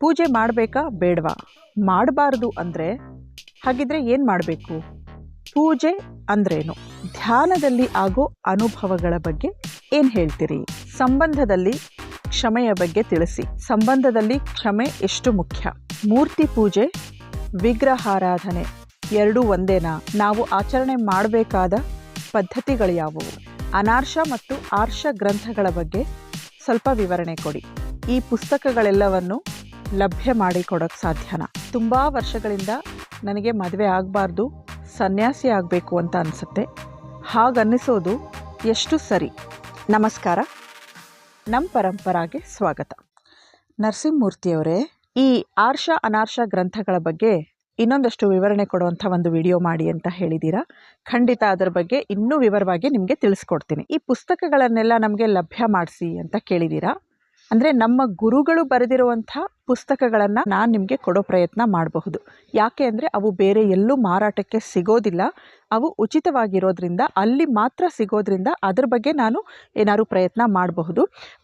ಪೂಜೆ ಮಾಡಬೇಕಾ ಬೇಡವಾ? ಮಾಡಬಾರ್ದು ಅಂದರೆ ಹಾಗಿದ್ರೆ ಏನು ಮಾಡಬೇಕು? ಪೂಜೆ ಅಂದ್ರೇನು? ಧ್ಯಾನದಲ್ಲಿ ಆಗೋ ಅನುಭವಗಳ ಬಗ್ಗೆ ಏನು ಹೇಳ್ತೀರಿ? ಸಂಬಂಧದಲ್ಲಿ ಕ್ಷಮೆಯ ಬಗ್ಗೆ ತಿಳಿಸಿ. ಸಂಬಂಧದಲ್ಲಿ ಕ್ಷಮೆ ಎಷ್ಟು ಮುಖ್ಯ? ಮೂರ್ತಿ ಪೂಜೆ, ವಿಗ್ರಹಾರಾಧನೆ ಎರಡೂ ಒಂದೇನಾ? ನಾವು ಆಚರಣೆ ಮಾಡಬೇಕಾದ ಪದ್ಧತಿಗಳು ಯಾವುವು? ಅನಾರ್ಷ ಮತ್ತು ಆರ್ಷ ಗ್ರಂಥಗಳ ಬಗ್ಗೆ ಸ್ವಲ್ಪ ವಿವರಣೆ ಕೊಡಿ. ಈ ಪುಸ್ತಕಗಳೆಲ್ಲವನ್ನು ಲಭ್ಯ ಮಾಡಿಕೊಡೋಕ್ಕೆ ಸಾಧ್ಯನಾ? ತುಂಬ ವರ್ಷಗಳಿಂದ ನನಗೆ ಮದುವೆ ಆಗಬಾರ್ದು, ಸನ್ಯಾಸಿ ಆಗಬೇಕು ಅಂತ ಅನಿಸುತ್ತೆ. ಹಾಗನ್ನಿಸೋದು ಎಷ್ಟು ಸರಿ? ನಮಸ್ಕಾರ, ನಮ್ಮ ಪರಂಪರಾಗೆ ಸ್ವಾಗತ. ನರಸಿಂಹಮೂರ್ತಿಯವರೇ, ಈ ಆರ್ಷ ಅನಾರ್ಷ ಗ್ರಂಥಗಳ ಬಗ್ಗೆ ಇನ್ನೊಂದಷ್ಟು ವಿವರಣೆ ಕೊಡುವಂಥ ಒಂದು ವಿಡಿಯೋ ಮಾಡಿ ಅಂತ ಹೇಳಿದ್ದೀರಾ. ಖಂಡಿತ ಅದರ ಬಗ್ಗೆ ಇನ್ನೂ ವಿವರವಾಗಿ ನಿಮಗೆ ತಿಳಿಸ್ಕೊಡ್ತೀನಿ. ಈ ಪುಸ್ತಕಗಳನ್ನೆಲ್ಲ ನಮಗೆ ಲಭ್ಯ ಮಾಡಿಸಿ ಅಂತ ಕೇಳಿದ್ದೀರಾ. ಅಂದರೆ ನಮ್ಮ ಗುರುಗಳು ಬರೆದಿರುವಂಥ ಪುಸ್ತಕಗಳನ್ನು ನಾನು ನಿಮಗೆ ಕೊಡೋ ಪ್ರಯತ್ನ ಮಾಡಬಹುದು. ಯಾಕೆ ಅಂದರೆ ಅವು ಬೇರೆ ಎಲ್ಲೂ ಮಾರಾಟಕ್ಕೆ ಸಿಗೋದಿಲ್ಲ. ಅವು ಉಚಿತವಾಗಿರೋದ್ರಿಂದ, ಅಲ್ಲಿ ಮಾತ್ರ ಸಿಗೋದ್ರಿಂದ ಅದ್ರ ಬಗ್ಗೆ ನಾನು ಏನಾದ್ರು ಪ್ರಯತ್ನ ಮಾಡಬಹುದು.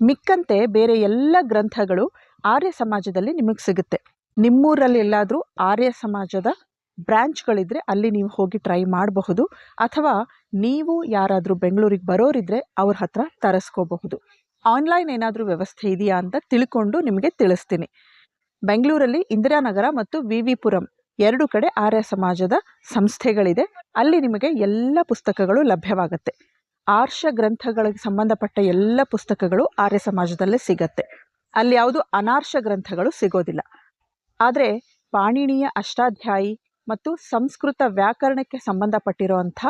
ಮಿಕ್ಕಂತೆ ಬೇರೆ ಎಲ್ಲ ಗ್ರಂಥಗಳು ಆರ್ಯ ಸಮಾಜದಲ್ಲಿ ನಿಮಗೆ ಸಿಗುತ್ತೆ. ನಿಮ್ಮೂರಲ್ಲಿ ಎಲ್ಲಾದರೂ ಆರ್ಯ ಸಮಾಜದ ಬ್ರ್ಯಾಂಚ್ಗಳಿದ್ರೆ ಅಲ್ಲಿ ನೀವು ಹೋಗಿ ಟ್ರೈ ಮಾಡಬಹುದು. ಅಥವಾ ನೀವು ಯಾರಾದರೂ ಬೆಂಗಳೂರಿಗೆ ಬರೋರಿದ್ರೆ ಅವ್ರ ಹತ್ರ ತರಿಸ್ಕೋಬಹುದು. ಆನ್ಲೈನ್ ಏನಾದರೂ ವ್ಯವಸ್ಥೆ ಇದೆಯಾ ಅಂತ ತಿಳ್ಕೊಂಡು ನಿಮಗೆ ತಿಳಿಸ್ತೀನಿ. ಬೆಂಗಳೂರಲ್ಲಿ ಇಂದಿರಾನಗರ ಮತ್ತು ವಿ ಪುರಂ ಎರಡು ಕಡೆ ಆರ್ಯ ಸಮಾಜದ ಸಂಸ್ಥೆಗಳಿದೆ. ಅಲ್ಲಿ ನಿಮಗೆ ಎಲ್ಲ ಪುಸ್ತಕಗಳು ಲಭ್ಯವಾಗುತ್ತೆ. ಆರ್ಷ ಗ್ರಂಥಗಳಿಗೆ ಸಂಬಂಧಪಟ್ಟ ಎಲ್ಲ ಪುಸ್ತಕಗಳು ಆರ್ಯ ಸಮಾಜದಲ್ಲೇ ಸಿಗತ್ತೆ. ಅಲ್ಲಿ ಯಾವುದು ಅನಾರ್ಷ ಗ್ರಂಥಗಳು ಸಿಗೋದಿಲ್ಲ. ಆದರೆ ಪಾಣಿನಿಯ ಅಷ್ಟಾಧ್ಯಾಯಿ ಮತ್ತು ಸಂಸ್ಕೃತ ವ್ಯಾಕರಣಕ್ಕೆ ಸಂಬಂಧಪಟ್ಟಿರುವಂಥ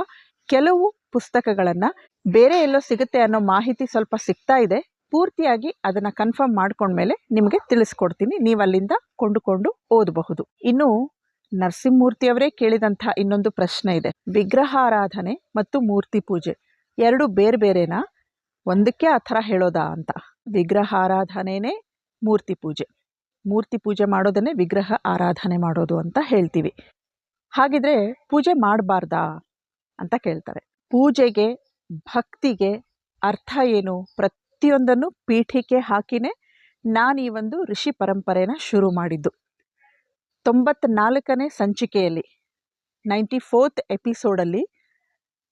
ಕೆಲವು ಪುಸ್ತಕಗಳನ್ನು ಬೇರೆ ಎಲ್ಲೋ ಸಿಗುತ್ತೆ ಅನ್ನೋ ಮಾಹಿತಿ ಸ್ವಲ್ಪ ಸಿಗ್ತಾ ಇದೆ. ಪೂರ್ತಿಯಾಗಿ ಅದನ್ನು ಕನ್ಫರ್ಮ್ ಮಾಡ್ಕೊಂಡ್ಮೇಲೆ ನಿಮಗೆ ತಿಳಿಸ್ಕೊಡ್ತೀನಿ. ನೀವು ಅಲ್ಲಿಂದ ಕೊಂಡುಕೊಂಡು ಓದಬಹುದು. ಇನ್ನು ನರಸಿಂಹಮೂರ್ತಿಯವರೇ ಕೇಳಿದಂಥ ಇನ್ನೊಂದು ಪ್ರಶ್ನೆ ಇದೆ. ವಿಗ್ರಹಾರಾಧನೆ ಮತ್ತು ಮೂರ್ತಿ ಪೂಜೆ ಎರಡು ಬೇರೆ ಬೇರೆನಾ? ಒಂದಕ್ಕೆ ಆ ಥರ ಹೇಳೋದಾ ಅಂತ. ವಿಗ್ರಹಾರಾಧನೆನೇ ಮೂರ್ತಿ ಪೂಜೆ, ಮೂರ್ತಿ ಪೂಜೆ ಮಾಡೋದನ್ನೇ ವಿಗ್ರಹ ಆರಾಧನೆ ಮಾಡೋದು ಅಂತ ಹೇಳ್ತೀವಿ. ಹಾಗಿದ್ರೆ ಪೂಜೆ ಮಾಡಬಾರ್ದಾ ಅಂತ ಕೇಳ್ತಾರೆ. ಪೂಜೆಗೆ, ಭಕ್ತಿಗೆ ಅರ್ಥ ಏನು? ಪ್ರತಿಯೊಂದನ್ನು ಪೀಠಿಕೆ ಹಾಕಿನೇ ನಾನು ಈ ಒಂದು ಋಷಿ ಪರಂಪರೆನ ಶುರು ಮಾಡಿದ್ದು. 94ನೇ ಸಂಚಿಕೆಯಲ್ಲಿ 94th ಎಪಿಸೋಡಲ್ಲಿ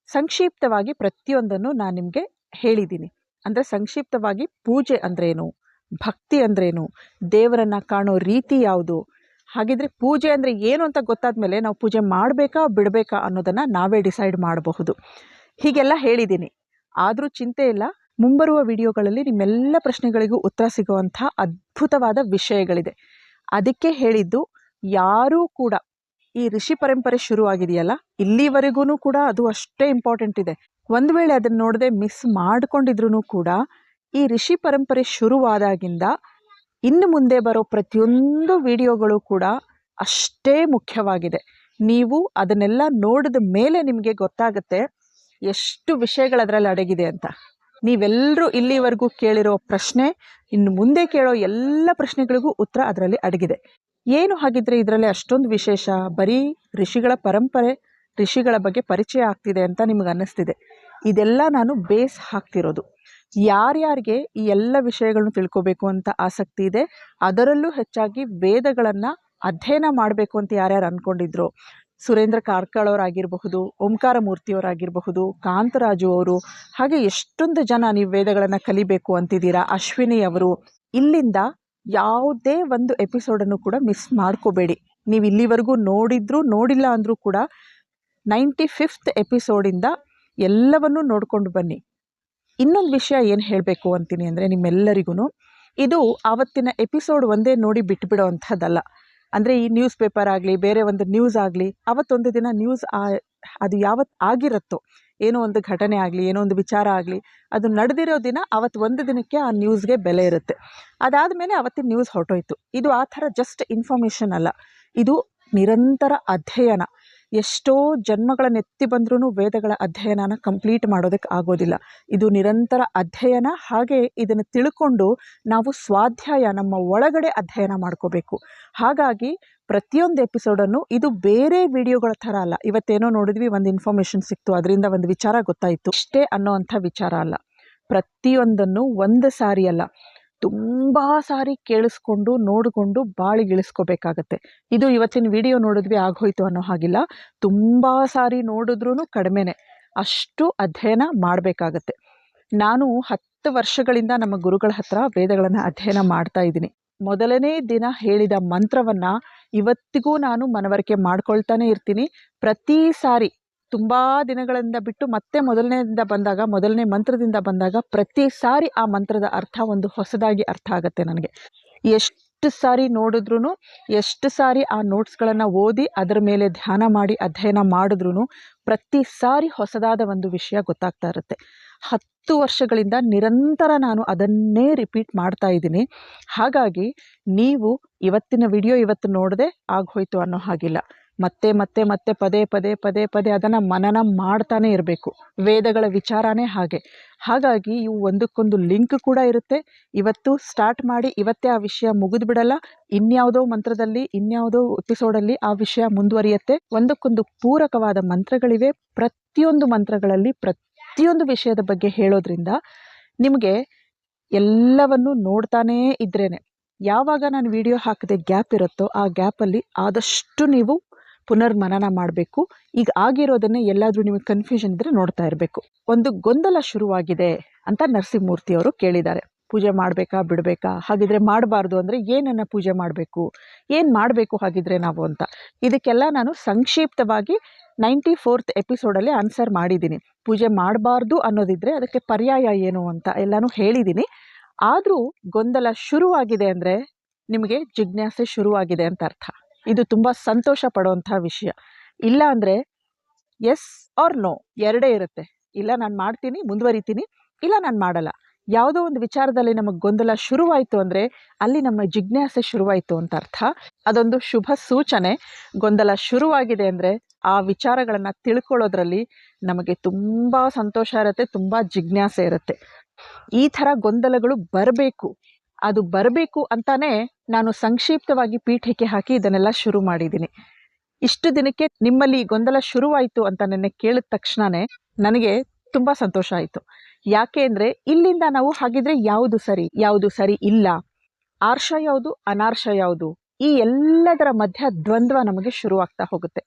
ಸಂಕ್ಷಿಪ್ತವಾಗಿ ಪ್ರತಿಯೊಂದನ್ನು ನಾನು ನಿಮಗೆ ಹೇಳಿದ್ದೀನಿ. ಅಂದರೆ ಸಂಕ್ಷಿಪ್ತವಾಗಿ ಪೂಜೆ ಅಂದ್ರೇನು, ಭಕ್ತಿ ಅಂದ್ರೇನು, ದೇವರನ್ನು ಕಾಣೋ ರೀತಿ ಯಾವುದು, ಹಾಗಿದ್ರೆ ಪೂಜೆ ಅಂದರೆ ಏನು ಅಂತ ಗೊತ್ತಾದ ಮೇಲೆ ನಾವು ಪೂಜೆ ಮಾಡಬೇಕಾ ಬಿಡಬೇಕಾ ಅನ್ನೋದನ್ನು ನಾವೇ ಡಿಸೈಡ್ ಮಾಡಬಹುದು. ಹೀಗೆಲ್ಲ ಹೇಳಿದ್ದೀನಿ. ಆದರೂ ಚಿಂತೆ ಇಲ್ಲ, ಮುಂಬರುವ ವಿಡಿಯೋಗಳಲ್ಲಿ ನಿಮ್ಮೆಲ್ಲ ಪ್ರಶ್ನೆಗಳಿಗೂ ಉತ್ತರ ಸಿಗುವಂಥ ಅದ್ಭುತವಾದ ವಿಷಯಗಳಿದೆ. ಅದಕ್ಕೆ ಹೇಳಿದ್ದು, ಯಾರೂ ಕೂಡ ಈ ಋಷಿ ಪರಂಪರೆ ಶುರುವಾಗಿದೆಯಲ್ಲ ಇಲ್ಲಿವರೆಗೂ ಕೂಡ ಅದು ಅಷ್ಟೇ ಇಂಪಾರ್ಟೆಂಟ್ ಇದೆ. ಒಂದು ವೇಳೆ ಅದನ್ನು ನೋಡದೆ ಮಿಸ್ ಮಾಡ್ಕೊಂಡಿದ್ರು ಕೂಡ ಈ ಋಷಿ ಪರಂಪರೆ ಶುರುವಾದಾಗಿಂದ ಇನ್ನು ಮುಂದೆ ಬರೋ ಪ್ರತಿಯೊಂದು ವಿಡಿಯೋಗಳು ಕೂಡ ಅಷ್ಟೇ ಮುಖ್ಯವಾಗಿದೆ. ನೀವು ಅದನ್ನೆಲ್ಲ ನೋಡಿದ ಮೇಲೆ ನಿಮಗೆ ಗೊತ್ತಾಗುತ್ತೆ ಎಷ್ಟು ವಿಷಯಗಳು ಅದರಲ್ಲಿ ಅಡಗಿದೆ ಅಂತ. ನೀವೆಲ್ಲರೂ ಇಲ್ಲಿವರೆಗೂ ಕೇಳಿರೋ ಪ್ರಶ್ನೆ, ಇನ್ನು ಮುಂದೆ ಕೇಳೋ ಎಲ್ಲ ಪ್ರಶ್ನೆಗಳಿಗೂ ಉತ್ತರ ಅದರಲ್ಲಿ ಅಡಗಿದೆ. ಏನು ಹಾಗಿದ್ರೆ ಇದರಲ್ಲಿ ಅಷ್ಟೊಂದು ವಿಶೇಷ? ಬರೀ ಋಷಿಗಳ ಪರಂಪರೆ, ಋಷಿಗಳ ಬಗ್ಗೆ ಪರಿಚಯ ಆಗ್ತಿದೆ ಅಂತ ನಿಮಗೆ ಅನ್ನಿಸ್ತಿದೆ. ಇದೆಲ್ಲ ನಾನು ಬೇಸ್ ಹಾಕ್ತಿರೋದು. ಯಾರ್ಯಾರಿಗೆ ಈ ಎಲ್ಲ ವಿಷಯಗಳನ್ನು ತಿಳ್ಕೋಬೇಕು ಅಂತ ಆಸಕ್ತಿ ಇದೆ, ಅದರಲ್ಲೂ ಹೆಚ್ಚಾಗಿ ವೇದಗಳನ್ನು ಅಧ್ಯಯನ ಮಾಡಬೇಕು ಅಂತ ಯಾರ್ಯಾರು ಅಂದ್ಕೊಂಡಿದ್ರು, ಸುರೇಂದ್ರ ಕಾರ್ಕಳವರಾಗಿರಬಹುದು, ಓಂಕಾರ ಮೂರ್ತಿಯವರಾಗಿರಬಹುದು, ಕಾಂತರಾಜು ಅವರು, ಹಾಗೆ ಎಷ್ಟೊಂದು ಜನ ನೀವು ವೇದಗಳನ್ನು ಕಲಿಬೇಕು ಅಂತಿದ್ದೀರಾ, ಅಶ್ವಿನಿ ಅವರು, ಇಲ್ಲಿಂದ ಯಾವುದೇ ಒಂದು ಎಪಿಸೋಡನ್ನು ಕೂಡ ಮಿಸ್ ಮಾಡ್ಕೋಬೇಡಿ. ನೀವು ಇಲ್ಲಿವರೆಗೂ ನೋಡಿದ್ರು ನೋಡಿಲ್ಲ ಅಂದರೂ ಕೂಡ 95th ಎಪಿಸೋಡಿಂದ ಎಲ್ಲವನ್ನೂ ನೋಡಿಕೊಂಡು ಬನ್ನಿ. ಇನ್ನೊಂದು ವಿಷಯ ಏನು ಹೇಳಬೇಕು ಅಂತೀನಿ ಅಂದರೆ, ನಿಮ್ಮೆಲ್ಲರಿಗೂ ಇದು ಆವತ್ತಿನ ಎಪಿಸೋಡ್ ಒಂದೇ ನೋಡಿ ಬಿಟ್ಬಿಡೋ ಅಂಥದ್ದಲ್ಲ. ಅಂದರೆ ಈ ನ್ಯೂಸ್ ಪೇಪರ್ ಆಗಲಿ, ಬೇರೆ ಒಂದು ನ್ಯೂಸ್ ಆಗಲಿ, ಅವತ್ತೊಂದು ದಿನ ನ್ಯೂಸ್ ಅದು ಯಾವತ್ತು ಆಗಿರುತ್ತೋ, ಏನೋ ಒಂದು ಘಟನೆ ಆಗಲಿ, ಏನೋ ಒಂದು ವಿಚಾರ ಆಗಲಿ, ಅದು ನಡೆದಿರೋ ದಿನ ಅವತ್ತು ಒಂದು ದಿನಕ್ಕೆ ಆ ನ್ಯೂಸ್ಗೆ ಬೆಲೆ ಇರುತ್ತೆ. ಅದಾದಮೇಲೆ ಅವತ್ತಿನ ನ್ಯೂಸ್ ಹೊರಟೋಯ್ತು. ಇದು ಆ ಥರ ಜಸ್ಟ್ ಇನ್ಫಾರ್ಮೇಷನ್ ಅಲ್ಲ, ಇದು ನಿರಂತರ ಅಧ್ಯಯನ. ಎಷ್ಟೋ ಜನ್ಮಗಳನ್ನು ಎತ್ತಿ ಬಂದ್ರೂ ವೇದಗಳ ಅಧ್ಯಯನನ ಕಂಪ್ಲೀಟ್ ಮಾಡೋದಕ್ಕೆ ಆಗೋದಿಲ್ಲ. ಇದು ನಿರಂತರ ಅಧ್ಯಯನ. ಹಾಗೆ ಇದನ್ನು ತಿಳ್ಕೊಂಡು ನಾವು ಸ್ವಾಧ್ಯಾಯ, ನಮ್ಮ ಒಳಗಡೆ ಅಧ್ಯಯನ ಮಾಡ್ಕೋಬೇಕು. ಹಾಗಾಗಿ ಪ್ರತಿಯೊಂದು ಎಪಿಸೋಡನ್ನು, ಇದು ಬೇರೆ ವಿಡಿಯೋಗಳ ಥರ ಅಲ್ಲ. ಇವತ್ತೇನೋ ನೋಡಿದ್ವಿ, ಒಂದು ಇನ್ಫಾರ್ಮೇಷನ್ ಸಿಕ್ತು, ಅದರಿಂದ ಒಂದು ವಿಚಾರ ಗೊತ್ತಾಯಿತು ಅಷ್ಟೇ ಅನ್ನೋ ಅಂಥ ವಿಚಾರ ಅಲ್ಲ. ಪ್ರತಿಯೊಂದನ್ನು ಒಂದು ಸಾರಿ ಅಲ್ಲ, ತುಂಬ ಸಾರಿ ಕೇಳಿಸ್ಕೊಂಡು ನೋಡಿಕೊಂಡು ಬಾಳಿಗಿಳಿಸ್ಕೋಬೇಕಾಗತ್ತೆ. ಇದು ಇವತ್ತಿನ ವಿಡಿಯೋ ನೋಡಿದ್ವಿ ಆಗೋಯ್ತು ಅನ್ನೋ ಹಾಗಿಲ್ಲ. ತುಂಬ ಸಾರಿ ನೋಡಿದ್ರೂ ಕಡಿಮೆನೆ, ಅಷ್ಟು ಅಧ್ಯಯನ ಮಾಡಬೇಕಾಗತ್ತೆ. ನಾನು 10 ವರ್ಷಗಳಿಂದ ನಮ್ಮ ಗುರುಗಳ ಹತ್ರ ವೇದಗಳನ್ನು ಅಧ್ಯಯನ ಮಾಡ್ತಾ ಇದ್ದೀನಿ. ಮೊದಲನೇ ದಿನ ಹೇಳಿದ ಮಂತ್ರವನ್ನು ಇವತ್ತಿಗೂ ನಾನು ಮನವರಿಕೆ ಮಾಡ್ಕೊಳ್ತಾನೆ ಇರ್ತೀನಿ. ಪ್ರತಿ ಸಾರಿ ತುಂಬ ದಿನಗಳಿಂದ ಬಿಟ್ಟು ಮತ್ತೆ ಮೊದಲನೇ ಮಂತ್ರದಿಂದ ಬಂದಾಗ ಪ್ರತಿ ಸಾರಿ ಆ ಮಂತ್ರದ ಅರ್ಥ ಒಂದು ಹೊಸದಾಗಿ ಅರ್ಥ ಆಗುತ್ತೆ ನನಗೆ. ಎಷ್ಟು ಸಾರಿ ನೋಡಿದ್ರೂ, ಎಷ್ಟು ಸಾರಿ ಆ ನೋಟ್ಸ್ಗಳನ್ನು ಓದಿ ಅದರ ಮೇಲೆ ಧ್ಯಾನ ಮಾಡಿ ಅಧ್ಯಯನ ಮಾಡಿದ್ರೂ ಪ್ರತಿ ಸಾರಿ ಹೊಸದಾದ ಒಂದು ವಿಷಯ ಗೊತ್ತಾಗ್ತಾ ಇರುತ್ತೆ. 10 ವರ್ಷಗಳಿಂದ ನಿರಂತರ ನಾನು ಅದನ್ನೇ ರಿಪೀಟ್ ಮಾಡ್ತಾ ಇದ್ದೀನಿ. ಹಾಗಾಗಿ ನೀವು ಇವತ್ತಿನ ವಿಡಿಯೋ ಇವತ್ತು ನೋಡದೆ ಆಗೋಯ್ತು ಅನ್ನೋ ಹಾಗಿಲ್ಲ. ಮತ್ತೆ ಮತ್ತೆ ಮತ್ತೆ ಪದೇ ಪದೇ ಪದೇ ಪದೇ ಅದನ್ನು ಮನನ ಮಾಡ್ತಾನೆ ಇರಬೇಕು. ವೇದಗಳ ವಿಚಾರನೇ ಹಾಗೆ. ಹಾಗಾಗಿ ಇವು ಒಂದಕ್ಕೊಂದು ಲಿಂಕ್ ಕೂಡ ಇರುತ್ತೆ. ಇವತ್ತು ಸ್ಟಾರ್ಟ್ ಮಾಡಿ ಇವತ್ತೇ ಆ ವಿಷಯ ಮುಗಿದು ಬಿಡಲ್ಲ. ಇನ್ಯಾವುದೋ ಮಂತ್ರದಲ್ಲಿ ಇನ್ಯಾವುದೋ ಎಪಿಸೋಡಲ್ಲಿ ಆ ವಿಷಯ ಮುಂದುವರಿಯುತ್ತೆ. ಒಂದಕ್ಕೊಂದು ಪೂರಕವಾದ ಮಂತ್ರಗಳಿವೆ. ಪ್ರತಿಯೊಂದು ಮಂತ್ರಗಳಲ್ಲಿ ಪ್ರತಿಯೊಂದು ವಿಷಯದ ಬಗ್ಗೆ ಹೇಳೋದ್ರಿಂದ ನಿಮಗೆ ಎಲ್ಲವನ್ನು ನೋಡ್ತಾನೇ ಇದ್ರೇನೆ, ಯಾವಾಗ ನಾನು ವಿಡಿಯೋ ಹಾಕದೆ ಗ್ಯಾಪ್ ಇರುತ್ತೋ ಆ ಗ್ಯಾಪಲ್ಲಿ ಆದಷ್ಟು ನೀವು ಪುನರ್ಮನನ ಮಾಡಬೇಕು. ಈಗ ಆಗಿರೋದನ್ನೇ ಎಲ್ಲಾದರೂ ನಿಮಗೆ ಕನ್ಫ್ಯೂಷನ್ ಇದ್ದರೆ ನೋಡ್ತಾ ಇರಬೇಕು. ಒಂದು ಗೊಂದಲ ಶುರುವಾಗಿದೆ ಅಂತ ನರಸಿಂಹಮೂರ್ತಿಯವರು ಕೇಳಿದ್ದಾರೆ. ಪೂಜೆ ಮಾಡಬೇಕಾ ಬಿಡಬೇಕಾ, ಹಾಗಿದ್ರೆ ಮಾಡಬಾರ್ದು ಅಂದರೆ ಏನನ್ನು ಪೂಜೆ ಮಾಡಬೇಕು, ಏನು ಮಾಡಬೇಕು ಹಾಗಿದ್ರೆ ನಾವು ಅಂತ. ಇದಕ್ಕೆಲ್ಲ ನಾನು ಸಂಕ್ಷಿಪ್ತವಾಗಿ 94th ಎಪಿಸೋಡಲ್ಲಿ ಆನ್ಸರ್ ಮಾಡಿದ್ದೀನಿ. ಪೂಜೆ ಮಾಡಬಾರ್ದು ಅನ್ನೋದಿದ್ರೆ ಅದಕ್ಕೆ ಪರ್ಯಾಯ ಏನು ಅಂತ ಎಲ್ಲನೂ ಹೇಳಿದ್ದೀನಿ. ಆದರೂ ಗೊಂದಲ ಶುರುವಾಗಿದೆ ಅಂದರೆ ನಿಮಗೆ ಜಿಜ್ಞಾಸೆ ಶುರುವಾಗಿದೆ ಅಂತ ಅರ್ಥ. ಇದು ತುಂಬ ಸಂತೋಷ ಪಡುವಂಥ ವಿಷಯ. ಇಲ್ಲ ಅಂದರೆ ಎಸ್ ಆರ್ ನೋ ಎರಡೇ ಇರುತ್ತೆ. ಇಲ್ಲ ನಾನು ಮಾಡ್ತೀನಿ ಮುಂದುವರಿತೀನಿ, ಇಲ್ಲ ನಾನು ಮಾಡಲ್ಲ. ಯಾವುದೋ ಒಂದು ವಿಚಾರದಲ್ಲಿ ನಮಗೆ ಗೊಂದಲ ಶುರುವಾಯಿತು ಅಂದರೆ ಅಲ್ಲಿ ನಮ್ಮ ಜಿಜ್ಞಾಸೆ ಶುರುವಾಯಿತು ಅಂತ ಅರ್ಥ. ಅದೊಂದು ಶುಭ ಸೂಚನೆ. ಗೊಂದಲ ಶುರುವಾಗಿದೆ ಅಂದರೆ ಆ ವಿಚಾರಗಳನ್ನು ತಿಳ್ಕೊಳ್ಳೋದ್ರಲ್ಲಿ ನಮಗೆ ತುಂಬ ಸಂತೋಷ ಇರುತ್ತೆ, ತುಂಬ ಜಿಜ್ಞಾಸೆ ಇರುತ್ತೆ. ಈ ಥರ ಗೊಂದಲಗಳು ಬರಬೇಕು. ಅದು ಬರಬೇಕು ಅಂತಾನೆ ನಾನು ಸಂಕ್ಷಿಪ್ತವಾಗಿ ಪೀಠಿಕೆ ಹಾಕಿ ಇದನ್ನೆಲ್ಲ ಶುರು ಮಾಡಿದ್ದೀನಿ. ಇಷ್ಟು ದಿನಕ್ಕೆ ನಿಮ್ಮಲ್ಲಿ ಗೊಂದಲ ಶುರುವಾಯಿತು ಅಂತ ನೆನ್ನೆ ಕೇಳಿದ ತಕ್ಷಣವೇ ನನಗೆ ತುಂಬ ಸಂತೋಷ ಆಯಿತು. ಯಾಕೆ ಅಂದರೆ ಇಲ್ಲಿಂದ ನಾವು ಹಾಗಿದ್ರೆ ಯಾವುದು ಸರಿ ಇಲ್ಲ, ಆರ್ಷ ಯಾವುದು ಅನಾರ್ಷ ಯಾವುದು, ಈ ಎಲ್ಲದರ ಮಧ್ಯ ದ್ವಂದ್ವ ನಮಗೆ ಶುರುವಾಗ್ತಾ ಹೋಗುತ್ತೆ.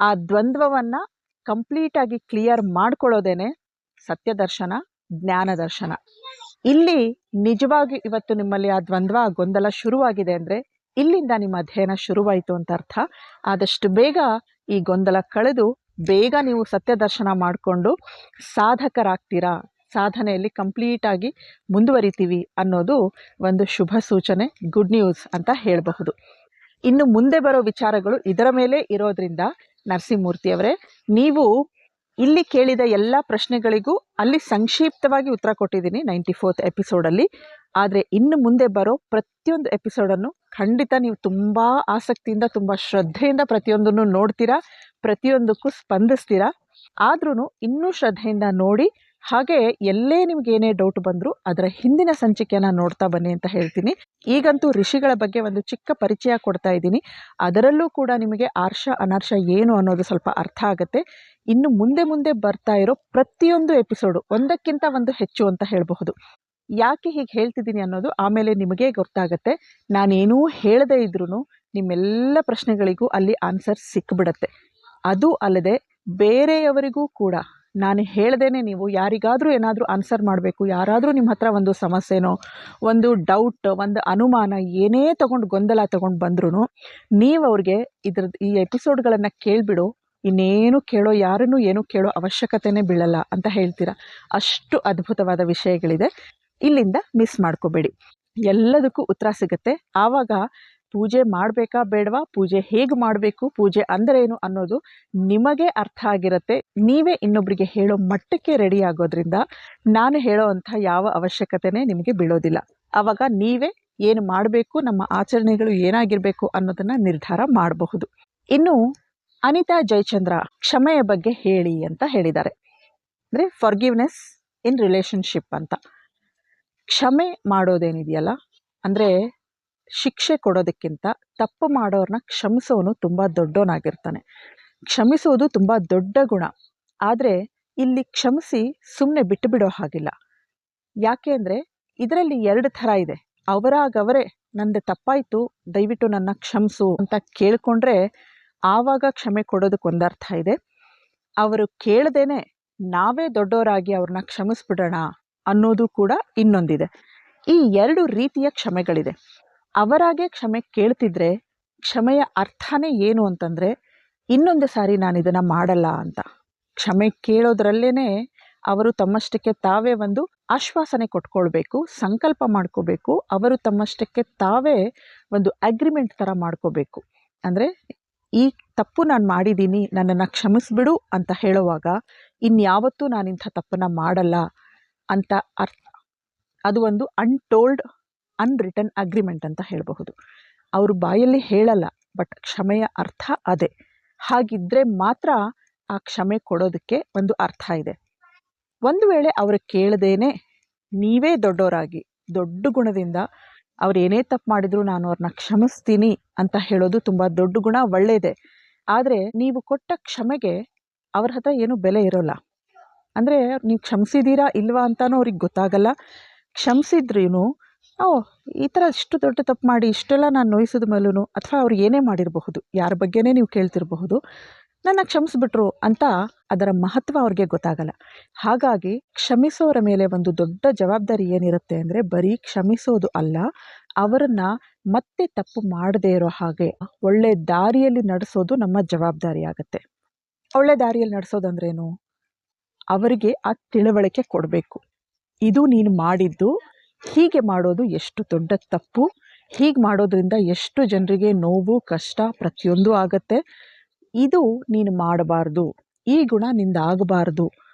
ಆ ದ್ವಂದ್ವವನ್ನು ಕಂಪ್ಲೀಟಾಗಿ ಕ್ಲಿಯರ್ ಮಾಡ್ಕೊಳ್ಳೋದೇನೆ ಸತ್ಯದರ್ಶನ, ಜ್ಞಾನದರ್ಶನ. ಇಲ್ಲಿ ನಿಜವಾಗಿ ಇವತ್ತು ನಿಮ್ಮಲ್ಲಿ ಆ ದ್ವಂದ್ವ ಗೊಂದಲ ಶುರುವಾಗಿದೆ ಅಂದರೆ ಇಲ್ಲಿಂದ ನಿಮ್ಮ ಅಧ್ಯಯನ ಶುರುವಾಯಿತು ಅಂತ ಅರ್ಥ. ಆದಷ್ಟು ಬೇಗ ಈ ಗೊಂದಲ ಕಳೆದು ಬೇಗ ನೀವು ಸತ್ಯದರ್ಶನ ಮಾಡಿಕೊಂಡು ಸಾಧಕರಾಗ್ತೀರಾ, ಸಾಧನೆಯಲ್ಲಿ ಕಂಪ್ಲೀಟಾಗಿ ಮುಂದುವರಿತೀವಿ ಅನ್ನೋದು ಒಂದು ಶುಭ ಸೂಚನೆ, ಗುಡ್ ನ್ಯೂಸ್ ಅಂತ ಹೇಳಬಹುದು. ಇನ್ನು ಮುಂದೆ ಬರೋ ವಿಚಾರಗಳು ಇದರ ಮೇಲೆ ಇರೋದ್ರಿಂದ ನರಸಿಂಹಮೂರ್ತಿಯವರೇ, ನೀವು ಇಲ್ಲಿ ಕೇಳಿದ ಎಲ್ಲ ಪ್ರಶ್ನೆಗಳಿಗೂ ಅಲ್ಲಿ ಸಂಕ್ಷಿಪ್ತವಾಗಿ ಉತ್ತರ ಕೊಟ್ಟಿದ್ದೀನಿ 94th ಎಪಿಸೋಡಲ್ಲಿ. ಆದರೆ ಇನ್ನು ಮುಂದೆ ಬರೋ ಪ್ರತಿಯೊಂದು ಎಪಿಸೋಡನ್ನು ಖಂಡಿತ ನೀವು ತುಂಬ ಆಸಕ್ತಿಯಿಂದ, ತುಂಬ ಶ್ರದ್ಧೆಯಿಂದ ಪ್ರತಿಯೊಂದನ್ನು ನೋಡ್ತೀರಾ, ಪ್ರತಿಯೊಂದಕ್ಕೂ ಸ್ಪಂದಿಸ್ತೀರಾ. ಆದ್ರೂ ಇನ್ನೂ ಶ್ರದ್ಧೆಯಿಂದ ನೋಡಿ. ಹಾಗೆ ಎಲ್ಲೇ ನಿಮ್ಗೆ ಏನೇ ಡೌಟ್ ಬಂದರೂ ಅದರ ಹಿಂದಿನ ಸಂಚಿಕೆಯನ್ನು ನೋಡ್ತಾ ಬನ್ನಿ ಅಂತ ಹೇಳ್ತೀನಿ. ಈಗಂತೂ ಋಷಿಗಳ ಬಗ್ಗೆ ಒಂದು ಚಿಕ್ಕ ಪರಿಚಯ ಕೊಡ್ತಾ ಇದ್ದೀನಿ. ಅದರಲ್ಲೂ ಕೂಡ ನಿಮಗೆ ಆರ್ಷ ಅನಾರ್ಷ ಏನು ಅನ್ನೋದು ಸ್ವಲ್ಪ ಅರ್ಥ ಆಗುತ್ತೆ. ಇನ್ನು ಮುಂದೆ ಬರ್ತಾ ಇರೋ ಪ್ರತಿಯೊಂದು ಎಪಿಸೋಡು ಒಂದಕ್ಕಿಂತ ಒಂದು ಹೆಚ್ಚು ಅಂತ ಹೇಳಬಹುದು. ಯಾಕೆ ಹೀಗೆ ಹೇಳ್ತಿದ್ದೀನಿ ಅನ್ನೋದು ಆಮೇಲೆ ನಿಮಗೆ ಗೊತ್ತಾಗುತ್ತೆ. ನಾನೇನೂ ಹೇಳದೇ ಇದ್ರೂ ನಿಮ್ಮೆಲ್ಲ ಪ್ರಶ್ನೆಗಳಿಗೂ ಅಲ್ಲಿ ಆನ್ಸರ್ ಸಿಕ್ಬಿಡತ್ತೆ. ಅದು ಅಲ್ಲದೆ ಬೇರೆಯವರಿಗೂ ಕೂಡ ನಾನು ಹೇಳ್ದೇನೆ ನೀವು ಯಾರಿಗಾದರೂ ಏನಾದರೂ ಆನ್ಸರ್ ಮಾಡಬೇಕು, ಯಾರಾದರೂ ನಿಮ್ಮ ಹತ್ರ ಒಂದು ಸಮಸ್ಯೆನೋ, ಒಂದು ಡೌಟ್, ಒಂದು ಅನುಮಾನ, ಏನೇ ಗೊಂದಲ ತೊಗೊಂಡು ಬಂದ್ರೂ ನೀವು ಅವ್ರಿಗೆ ಈ ಎಪಿಸೋಡ್ಗಳನ್ನು ಕೇಳಿಬಿಡು, ಇನ್ನೇನು ಕೇಳೋ, ಯಾರನ್ನೂ ಏನೂ ಕೇಳೋ ಅವಶ್ಯಕತೆನೇ ಬೀಳಲ್ಲ ಅಂತ ಹೇಳ್ತೀರಾ. ಅಷ್ಟು ಅದ್ಭುತವಾದ ವಿಷಯಗಳಿದೆ. ಇಲ್ಲಿಂದ ಮಿಸ್ ಮಾಡ್ಕೋಬೇಡಿ, ಎಲ್ಲದಕ್ಕೂ ಉತ್ತರ ಸಿಗುತ್ತೆ. ಆವಾಗ ಪೂಜೆ ಮಾಡಬೇಕಾ ಬೇಡವಾ, ಪೂಜೆ ಹೇಗೆ ಮಾಡಬೇಕು, ಪೂಜೆ ಅಂದರೆ ಏನು ಅನ್ನೋದು ನಿಮಗೆ ಅರ್ಥ ಆಗಿರುತ್ತೆ. ನೀವೇ ಇನ್ನೊಬ್ಬರಿಗೆ ಹೇಳೋ ಮಟ್ಟಕ್ಕೆ ರೆಡಿ ಆಗೋದ್ರಿಂದ ನಾನು ಹೇಳೋ ಅಂಥ ಯಾವ ಅವಶ್ಯಕತೆನೇ ನಿಮಗೆ ಬೀಳೋದಿಲ್ಲ. ಆವಾಗ ನೀವೇ ಏನು ಮಾಡಬೇಕು, ನಮ್ಮ ಆಚರಣೆಗಳು ಏನಾಗಿರಬೇಕು ಅನ್ನೋದನ್ನು ನಿರ್ಧಾರ ಮಾಡಬಹುದು. ಇನ್ನು ಅನಿತಾ ಜಯಚಂದ್ರ ಕ್ಷಮೆಯ ಬಗ್ಗೆ ಹೇಳಿ ಅಂತ ಹೇಳಿದ್ದಾರೆ. ಅಂದರೆ ಫಾರ್ಗಿವ್ನೆಸ್ ಇನ್ ರಿಲೇಷನ್ಶಿಪ್ ಅಂತ. ಕ್ಷಮೆ ಮಾಡೋದೇನಿದೆಯಲ್ಲ, ಅಂದರೆ ಶಿಕ್ಷೆ ಕೊಡೋದಕ್ಕಿಂತ ತಪ್ಪು ಮಾಡೋರನ್ನ ಕ್ಷಮಿಸೋನು ತುಂಬ ದೊಡ್ಡವನಾಗಿರ್ತಾನೆ. ಕ್ಷಮಿಸೋದು ತುಂಬ ದೊಡ್ಡ ಗುಣ. ಆದರೆ ಇಲ್ಲಿ ಕ್ಷಮಿಸಿ ಸುಮ್ಮನೆ ಬಿಟ್ಟು ಬಿಡೋ ಹಾಗಿಲ್ಲ. ಯಾಕೆ ಅಂದರೆ ಇದರಲ್ಲಿ 2 ಥರ ಇದೆ. ಅವರಾಗವರೇ ನಂದು ತಪ್ಪಾಯಿತು, ದಯವಿಟ್ಟು ನನ್ನ ಕ್ಷಮಿಸು ಅಂತ ಕೇಳ್ಕೊಂಡ್ರೆ ಆವಾಗ ಕ್ಷಮೆ ಕೊಡೋದಕ್ಕೊಂದರ್ಥ ಇದೆ. ಅವರು ಕೇಳದೇನೆ ನಾವೇ ದೊಡ್ಡವರಾಗಿ ಅವ್ರನ್ನ ಕ್ಷಮಿಸ್ಬಿಡೋಣ ಅನ್ನೋದು ಕೂಡ ಇನ್ನೊಂದಿದೆ. ಈ 2 ರೀತಿಯ ಕ್ಷಮೆಗಳಿದೆ. ಅವರಾಗೆ ಕ್ಷಮೆ ಕೇಳ್ತಿದ್ರೆ ಕ್ಷಮೆಯ ಅರ್ಥನೇ ಏನು ಅಂತಂದರೆ, ಇನ್ನೊಂದು ಸಾರಿ ನಾನು ಇದನ್ನು ಮಾಡಲ್ಲ ಅಂತ. ಕ್ಷಮೆ ಕೇಳೋದ್ರಲ್ಲೇ ಅವರು ತಮ್ಮಷ್ಟಕ್ಕೆ ತಾವೇ ಒಂದು ಆಶ್ವಾಸನೆ ಕೊಟ್ಕೊಳ್ಬೇಕು, ಸಂಕಲ್ಪ ಮಾಡ್ಕೋಬೇಕು. ಅವರು ತಮ್ಮಷ್ಟಕ್ಕೆ ತಾವೇ ಒಂದು ಅಗ್ರಿಮೆಂಟ್ ಥರ ಮಾಡ್ಕೋಬೇಕು. ಅಂದರೆ ಈ ತಪ್ಪು ನಾನು ಮಾಡಿದ್ದೀನಿ, ನನ್ನನ್ನು ಕ್ಷಮಿಸ್ಬಿಡು ಅಂತ ಹೇಳುವಾಗ ಇನ್ಯಾವತ್ತೂ ನಾನಿಂಥ ತಪ್ಪನ್ನು ಮಾಡಲ್ಲ ಅಂತ ಅರ್ಥ. ಅದು ಒಂದು ಅನ್ಟೋಲ್ಡ್ ಅನ್ರಿಟನ್ ಅಗ್ರಿಮೆಂಟ್ ಅಂತ ಹೇಳಬಹುದು. ಅವರು ಬಾಯಲ್ಲಿ ಹೇಳಲ್ಲ, ಬಟ್ ಕ್ಷಮೆಯ ಅರ್ಥ ಅದೇ. ಹಾಗಿದ್ದರೆ ಮಾತ್ರ ಆ ಕ್ಷಮೆ ಕೊಡೋದಕ್ಕೆ ಒಂದು ಅರ್ಥ ಇದೆ. ಒಂದು ವೇಳೆ ಅವರು ಕೇಳದೇನೆ ನೀವೇ ದೊಡ್ಡವರಾಗಿ ದೊಡ್ಡ ಗುಣದಿಂದ ಅವ್ರು ಏನೇ ತಪ್ಪು ಮಾಡಿದ್ರು ನಾನು ಅವ್ರನ್ನ ಕ್ಷಮಿಸ್ತೀನಿ ಅಂತ ಹೇಳೋದು ತುಂಬ ದೊಡ್ಡ ಗುಣ, ಒಳ್ಳೆಯದೇ. ಆದರೆ ನೀವು ಕೊಟ್ಟ ಕ್ಷಮೆಗೆ ಅವ್ರ ಹತ್ರ ಏನೂ ಬೆಲೆ ಇರೋಲ್ಲ. ಅಂದರೆ ನೀವು ಕ್ಷಮಿಸಿದ್ದೀರಾ ಇಲ್ವಾ ಅಂತಲೂ ಅವ್ರಿಗೆ ಗೊತ್ತಾಗಲ್ಲ. ಕ್ಷಮಿಸಿದ್ರೂ ಈ ಥರ ಇಷ್ಟು ದೊಡ್ಡ ತಪ್ಪು ಮಾಡಿ ಇಷ್ಟೆಲ್ಲ ನಾನು ನೋಯಿಸಿದ ಮೇಲೂ, ಅಥವಾ ಅವ್ರು ಏನೇ ಮಾಡಿರಬಹುದು, ಯಾರ ಬಗ್ಗೆನೇ ನೀವು ಕೇಳ್ತಿರಬಹುದು, ನನ್ನ ಕ್ಷಮಿಸ್ಬಿಟ್ರು ಅಂತ ಅದರ ಮಹತ್ವ ಅವ್ರಿಗೆ ಗೊತ್ತಾಗಲ್ಲ. ಹಾಗಾಗಿ ಕ್ಷಮಿಸೋರ ಮೇಲೆ ಒಂದು ದೊಡ್ಡ ಜವಾಬ್ದಾರಿ ಏನಿರುತ್ತೆ ಅಂದರೆ, ಬರೀ ಕ್ಷಮಿಸೋದು ಅಲ್ಲ, ಅವರನ್ನು ಮತ್ತೆ ತಪ್ಪು ಮಾಡದೇ ಇರೋ ಹಾಗೆ ಒಳ್ಳೆ ದಾರಿಯಲ್ಲಿ ನಡೆಸೋದು ನಮ್ಮ ಜವಾಬ್ದಾರಿ ಆಗುತ್ತೆ. ಒಳ್ಳೆ ದಾರಿಯಲ್ಲಿ ನಡೆಸೋದಂದ್ರೇನು? ಅವರಿಗೆ ಆ ತಿಳುವಳಿಕೆ ಕೊಡಬೇಕು. ಇದು ನೀನು ಮಾಡಿದ್ದು, ಹೀಗೆ ಮಾಡೋದು ಎಷ್ಟು ದೊಡ್ಡ ತಪ್ಪು, ಹೀಗೆ ಮಾಡೋದ್ರಿಂದ ಎಷ್ಟು ಜನರಿಗೆ ನೋವು ಕಷ್ಟ ಪ್ರತಿಯೊಂದು ಆಗತ್ತೆ, ಇದು ನೀನು ಮಾಡಬಾರ್ದು, ಈ ಗುಣ ನಿಂದ ಆಗಬಾರ್ದು.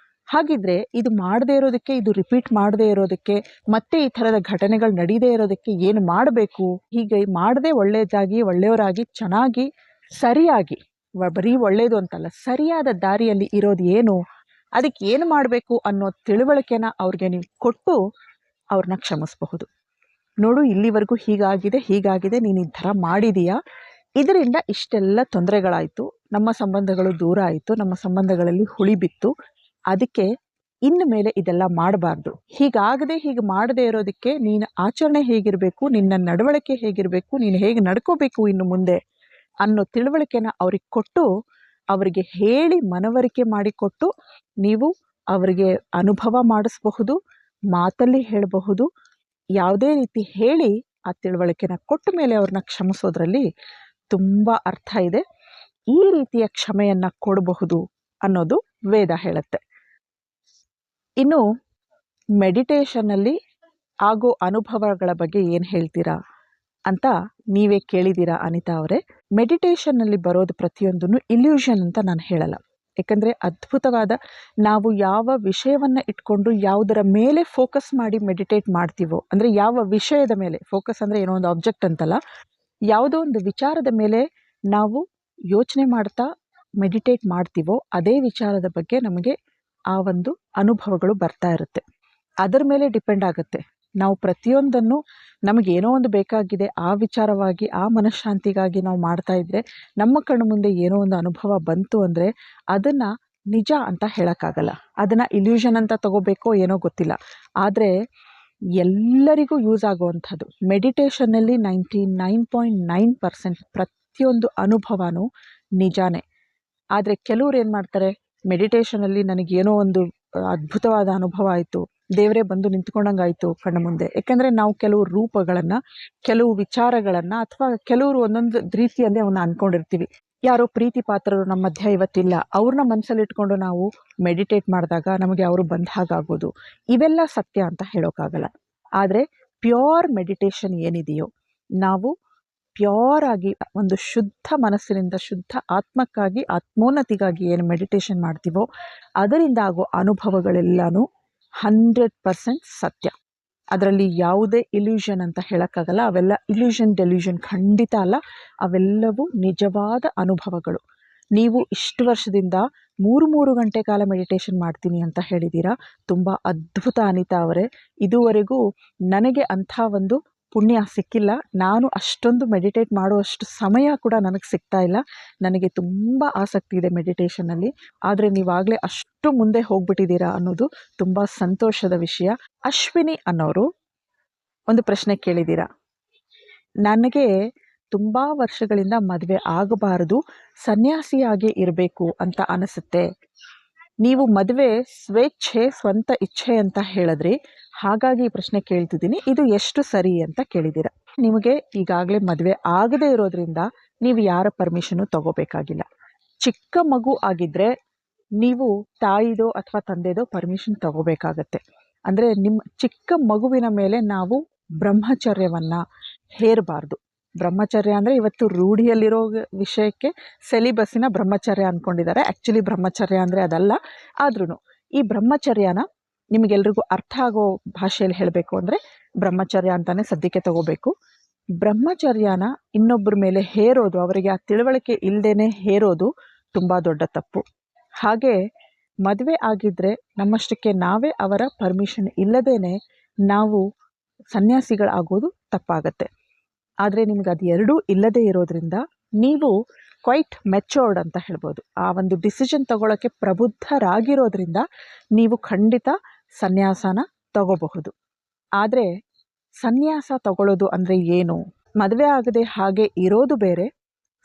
ಹಾಗಿದ್ರೆ ಇದು ಮಾಡದೇ ಇರೋದಕ್ಕೆ, ಇದು ರಿಪೀಟ್ ಮಾಡದೇ ಇರೋದಕ್ಕೆ, ಮತ್ತೆ ಈ ಥರದ ಘಟನೆಗಳು ನಡೀದೇ ಇರೋದಕ್ಕೆ ಏನು ಮಾಡಬೇಕು? ಹೀಗೆ ಮಾಡದೆ ಒಳ್ಳೆಯದಾಗಿ ಒಳ್ಳೆಯವರಾಗಿ ಚೆನ್ನಾಗಿ ಸರಿಯಾಗಿ, ಬರೀ ಒಳ್ಳೆಯದು ಅಂತಲ್ಲ, ಸರಿಯಾದ ದಾರಿಯಲ್ಲಿ ಇರೋದು ಏನು, ಅದಕ್ಕೆ ಏನು ಮಾಡಬೇಕು ಅನ್ನೋ ತಿಳುವಳಿಕೆನ ಅವ್ರಿಗೆ ನೀವು ಕೊಟ್ಟು ಅವ್ರನ್ನ ಕ್ಷಮಿಸಬಹುದು. ನೋಡು, ಇಲ್ಲಿವರೆಗೂ ಹೀಗಾಗಿದೆ, ನೀನು ಈ ಥರ ಮಾಡಿದೀಯಾ, ಇದರಿಂದ ಇಷ್ಟೆಲ್ಲ ತೊಂದರೆಗಳಾಯಿತು, ನಮ್ಮ ಸಂಬಂಧಗಳು ದೂರ ಆಯಿತು, ನಮ್ಮ ಸಂಬಂಧಗಳಲ್ಲಿ ಹುಳಿ ಬಿತ್ತು, ಅದಕ್ಕೆ ಇನ್ನು ಮೇಲೆ ಇದೆಲ್ಲ ಮಾಡಬಾರ್ದು. ಹೀಗೆ ಮಾಡದೇ ಇರೋದಕ್ಕೆ ನೀನು ಆಚರಣೆ ಹೇಗಿರಬೇಕು, ನಿನ್ನ ನಡವಳಿಕೆ ಹೇಗಿರಬೇಕು, ನೀನು ಹೇಗೆ ನಡ್ಕೋಬೇಕು ಇನ್ನು ಮುಂದೆ ಅನ್ನೋ ತಿಳುವಳಿಕೆನ ಅವ್ರಿಗೆ ಕೊಟ್ಟು, ಅವರಿಗೆ ಹೇಳಿ ಮನವರಿಕೆ ಮಾಡಿಕೊಟ್ಟು, ನೀವು ಅವರಿಗೆ ಅನುಭವ ಮಾಡಿಸಬಹುದು, ಮಾತಲ್ಲಿ ಹೇಳಬಹುದು, ಯಾವುದೇ ರೀತಿ ಹೇಳಿ ಆ ತಿಳುವಳಿಕೆನ ಕೊಟ್ಟ ಮೇಲೆ ಅವ್ರನ್ನ ಕ್ಷಮಿಸೋದ್ರಲ್ಲಿ ತುಂಬ ಅರ್ಥ ಇದೆ. ಈ ರೀತಿಯ ಕ್ಷಮೆಯನ್ನು ಕೊಡಬಹುದು ಅನ್ನೋದು ವೇದ ಹೇಳುತ್ತೆ. ಇನ್ನು ಮೆಡಿಟೇಷನ್ನಲ್ಲಿ ಆಗೋ ಅನುಭವಗಳ ಬಗ್ಗೆ ಏನು ಹೇಳ್ತೀರಾ ಅಂತ ನೀವೇ ಕೇಳಿದ್ದೀರಾ ಅನಿತಾ ಅವರೇ. ಮೆಡಿಟೇಷನ್ನಲ್ಲಿ ಬರೋದು ಪ್ರತಿಯೊಂದನ್ನು ಇಲ್ಯೂಷನ್ ಅಂತ ನಾನು ಹೇಳಲ್ಲ. ಯಾಕಂದರೆ ಅದ್ಭುತವಾದ, ನಾವು ಯಾವ ವಿಷಯವನ್ನು ಇಟ್ಕೊಂಡು ಯಾವುದರ ಮೇಲೆ ಫೋಕಸ್ ಮಾಡಿ ಮೆಡಿಟೇಟ್ ಮಾಡ್ತೀವೋ, ಅಂದರೆ ಯಾವ ವಿಷಯದ ಮೇಲೆ ಫೋಕಸ್, ಅಂದರೆ ಏನೋ ಒಂದು ಆಬ್ಜೆಕ್ಟ್ ಅಂತಲ್ಲ, ಯಾವುದೋ ಒಂದು ವಿಚಾರದ ಮೇಲೆ ನಾವು ಯೋಚನೆ ಮಾಡ್ತಾ ಮೆಡಿಟೇಟ್ ಮಾಡ್ತೀವೋ ಅದೇ ವಿಚಾರದ ಬಗ್ಗೆ ನಮಗೆ ಆ ಒಂದು ಅನುಭವಗಳು ಬರ್ತಾ ಇರುತ್ತೆ. ಅದರ ಮೇಲೆ ಡಿಪೆಂಡ್ ಆಗುತ್ತೆ. ನಾವು ಪ್ರತಿಯೊಂದನ್ನು ನಮಗೇನೋ ಒಂದು ಬೇಕಾಗಿದೆ, ಆ ವಿಚಾರವಾಗಿ ಆ ಮನಃಶಾಂತಿಗಾಗಿ ನಾವು ಮಾಡ್ತಾ ಇದ್ದರೆ, ನಮ್ಮ ಕಣ್ಣು ಮುಂದೆ ಏನೋ ಒಂದು ಅನುಭವ ಬಂತು ಅಂದರೆ ಅದನ್ನು ನಿಜ ಅಂತ ಹೇಳೋಕ್ಕಾಗಲ್ಲ. ಅದನ್ನು ಇಲ್ಯೂಷನ್ ಅಂತ ತಗೋಬೇಕೋ ಏನೋ ಗೊತ್ತಿಲ್ಲ. ಆದರೆ ಎಲ್ಲರಿಗೂ ಯೂಸ್ ಆಗುವಂಥದ್ದು ಮೆಡಿಟೇಷನ್ನಲ್ಲಿ 99.9% ಪ್ರತಿಯೊಂದು ಅನುಭವನೂ ನಿಜಾನೇ. ಆದರೆ ಕೆಲವ್ರು ಏನು ಮಾಡ್ತಾರೆ, ಮೆಡಿಟೇಷನಲ್ಲಿ ನನಗೇನೋ ಒಂದು ಅದ್ಭುತವಾದ ಅನುಭವ ಆಯಿತು, ದೇವರೇ ಬಂದು ನಿಂತ್ಕೊಂಡಂಗಾಯಿತು ಕಣ್ಣ ಮುಂದೆ. ಯಾಕೆಂದರೆ ನಾವು ಕೆಲವು ರೂಪಗಳನ್ನು, ಕೆಲವು ವಿಚಾರಗಳನ್ನು, ಅಥವಾ ಕೆಲವರು ಒಂದೊಂದು ರೀತಿಯಲ್ಲಿ ಅವನ್ನ ಅಂದ್ಕೊಂಡಿರ್ತೀವಿ. ಯಾರೋ ಪ್ರೀತಿ ಪಾತ್ರರು ನಮ್ಮ ಮಧ್ಯ ಇವತ್ತಿಲ್ಲ, ಅವ್ರನ್ನ ಮನಸ್ಸಲ್ಲಿಟ್ಕೊಂಡು ನಾವು ಮೆಡಿಟೇಟ್ ಮಾಡಿದಾಗ ನಮಗೆ ಅವರು ಬಂದ ಹಾಗಾಗೋದು, ಇವೆಲ್ಲ ಸತ್ಯ ಅಂತ ಹೇಳೋಕ್ಕಾಗಲ್ಲ. ಆದರೆ ಪ್ಯೂರ್ ಮೆಡಿಟೇಷನ್ ಏನಿದೆಯೋ, ನಾವು ಪ್ಯೂರ್ ಆಗಿ ಒಂದು ಶುದ್ಧ ಮನಸ್ಸಿನಿಂದ ಶುದ್ಧ ಆತ್ಮಕ್ಕಾಗಿ, ಆತ್ಮೋನ್ನತಿಗಾಗಿ ಏನು ಮೆಡಿಟೇಷನ್ ಮಾಡ್ತೀವೋ ಅದರಿಂದ ಆಗೋ ಅನುಭವಗಳೆಲ್ಲನೂ 100% ಸತ್ಯ. ಅದರಲ್ಲಿ ಯಾವುದೇ ಇಲ್ಯೂಷನ್ ಅಂತ ಹೇಳೋಕ್ಕಾಗಲ್ಲ. ಅವೆಲ್ಲ ಇಲ್ಯೂಷನ್ ಡೆಲ್ಯೂಷನ್ ಖಂಡಿತ ಅಲ್ಲ. ಅವೆಲ್ಲವೂ ನಿಜವಾದ ಅನುಭವಗಳು. ನೀವು ಇಷ್ಟು ವರ್ಷದಿಂದ 3 ಗಂಟೆ ಕಾಲ ಮೆಡಿಟೇಷನ್ ಮಾಡ್ತೀನಿ ಅಂತ ಹೇಳಿದ್ದೀರಾ. ತುಂಬ ಅದ್ಭುತ ಅನಿತಾ ಅವರೇ. ಇದುವರೆಗೂ ನನಗೆ ಅಂಥ ಒಂದು ಪುಣ್ಯ ಸಿಕ್ಕಿಲ್ಲ. ನಾನು ಅಷ್ಟೊಂದು ಮೆಡಿಟೇಟ್ ಮಾಡುವಷ್ಟು ಸಮಯ ಕೂಡ ನನಗೆ ಸಿಗ್ತಾ ಇಲ್ಲ. ನನಗೆ ತುಂಬ ಆಸಕ್ತಿ ಇದೆ ಮೆಡಿಟೇಷನಲ್ಲಿ. ಆದರೆ ನೀವಾಗಲೇ ಅಷ್ಟು ಮುಂದೆ ಹೋಗ್ಬಿಟ್ಟಿದ್ದೀರಾ ಅನ್ನೋದು ತುಂಬ ಸಂತೋಷದ ವಿಷಯ. ಅಶ್ವಿನಿ ಅನ್ನೋರು ಒಂದು ಪ್ರಶ್ನೆ ಕೇಳಿದ್ದೀರಾ, ನನಗೆ ತುಂಬ ವರ್ಷಗಳಿಂದ ಮದುವೆ ಆಗಬಾರದು, ಸನ್ಯಾಸಿಯಾಗಿ ಇರಬೇಕು ಅಂತ ಅನಿಸುತ್ತೆ. ನೀವು ಮದುವೆ ಸ್ವೇಚ್ಛೆ ಸ್ವಂತ ಇಚ್ಛೆ ಅಂತ ಹೇಳಿದ್ರಿ, ಹಾಗಾಗಿ ಈ ಪ್ರಶ್ನೆ ಕೇಳ್ತಿದ್ದೀನಿ, ಇದು ಎಷ್ಟು ಸರಿ ಅಂತ ಕೇಳಿದ್ದೀರಾ. ನಿಮಗೆ ಈಗಾಗಲೇ ಮದುವೆ ಆಗದೇ ಇರೋದ್ರಿಂದ ನೀವು ಯಾರ ಪರ್ಮಿಷನು ತಗೋಬೇಕಾಗಿಲ್ಲ. ಚಿಕ್ಕ ಮಗು ಆಗಿದ್ರೆ ನೀವು ತಾಯಿದೋ ಅಥವಾ ತಂದೆದೋ ಪರ್ಮಿಷನ್ ತಗೋಬೇಕಾಗತ್ತೆ. ಅಂದರೆ ನಿಮ್ಮ ಚಿಕ್ಕ ಮಗುವಿನ ಮೇಲೆ ನಾವು ಬ್ರಹ್ಮಚರ್ಯವನ್ನು ಹೇರಬಾರ್ದು. ಬ್ರಹ್ಮಚರ್ಯ ಅಂದರೆ ಇವತ್ತು ರೂಢಿಯಲ್ಲಿರೋ ವಿಷಯಕ್ಕೆ ಸೆಲಿಬಸ್ಸಿನ ಬ್ರಹ್ಮಚರ್ಯ ಅಂದ್ಕೊಂಡಿದ್ದಾರೆ. ಆ್ಯಕ್ಚುಲಿ ಬ್ರಹ್ಮಚರ್ಯ ಅಂದರೆ ಅದಲ್ಲ. ಆದ್ರೂ ಈ ಬ್ರಹ್ಮಚರ್ಯನ ನಿಮಗೆಲ್ರಿಗೂ ಅರ್ಥ ಆಗೋ ಭಾಷೆಯಲ್ಲಿ ಹೇಳಬೇಕು ಅಂದರೆ ಬ್ರಹ್ಮಚರ್ಯ ಅಂತಲೇ ಸದ್ಯಕ್ಕೆ ತಗೋಬೇಕು. ಬ್ರಹ್ಮಚರ್ಯನ ಇನ್ನೊಬ್ಬರ ಮೇಲೆ ಹೇರೋದು, ಅವರಿಗೆ ಆ ತಿಳುವಳಿಕೆ ಇಲ್ಲದೇ ಹೇರೋದು ತುಂಬ ದೊಡ್ಡ ತಪ್ಪು. ಹಾಗೆ ಮದುವೆ ಆಗಿದ್ದರೆ ನಮ್ಮಷ್ಟಕ್ಕೆ ನಾವೇ ಅವರ ಪರ್ಮಿಷನ್ ಇಲ್ಲದೇ ನಾವು ಸನ್ಯಾಸಿಗಳಾಗೋದು ತಪ್ಪಾಗತ್ತೆ. ಆದರೆ ನಿಮ್ಗೆ ಅದು ಎರಡೂ ಇಲ್ಲದೇ ಇರೋದ್ರಿಂದ ನೀವು ಕ್ವೈಟ್ ಮೆಚೋರ್ಡ್ ಅಂತ ಹೇಳ್ಬೋದು. ಆ ಒಂದು ಡಿಸಿಷನ್ ತಗೊಳ್ಳೋಕ್ಕೆ ಪ್ರಬುದ್ಧರಾಗಿರೋದ್ರಿಂದ ನೀವು ಖಂಡಿತ ಸನ್ಯಾಸನ ತಗೋಬಹುದು. ಆದರೆ ಸನ್ಯಾಸ ತಗೊಳ್ಳೋದು ಅಂದರೆ ಏನು? ಮದುವೆ ಆಗದೆ ಹಾಗೆ ಇರೋದು ಬೇರೆ,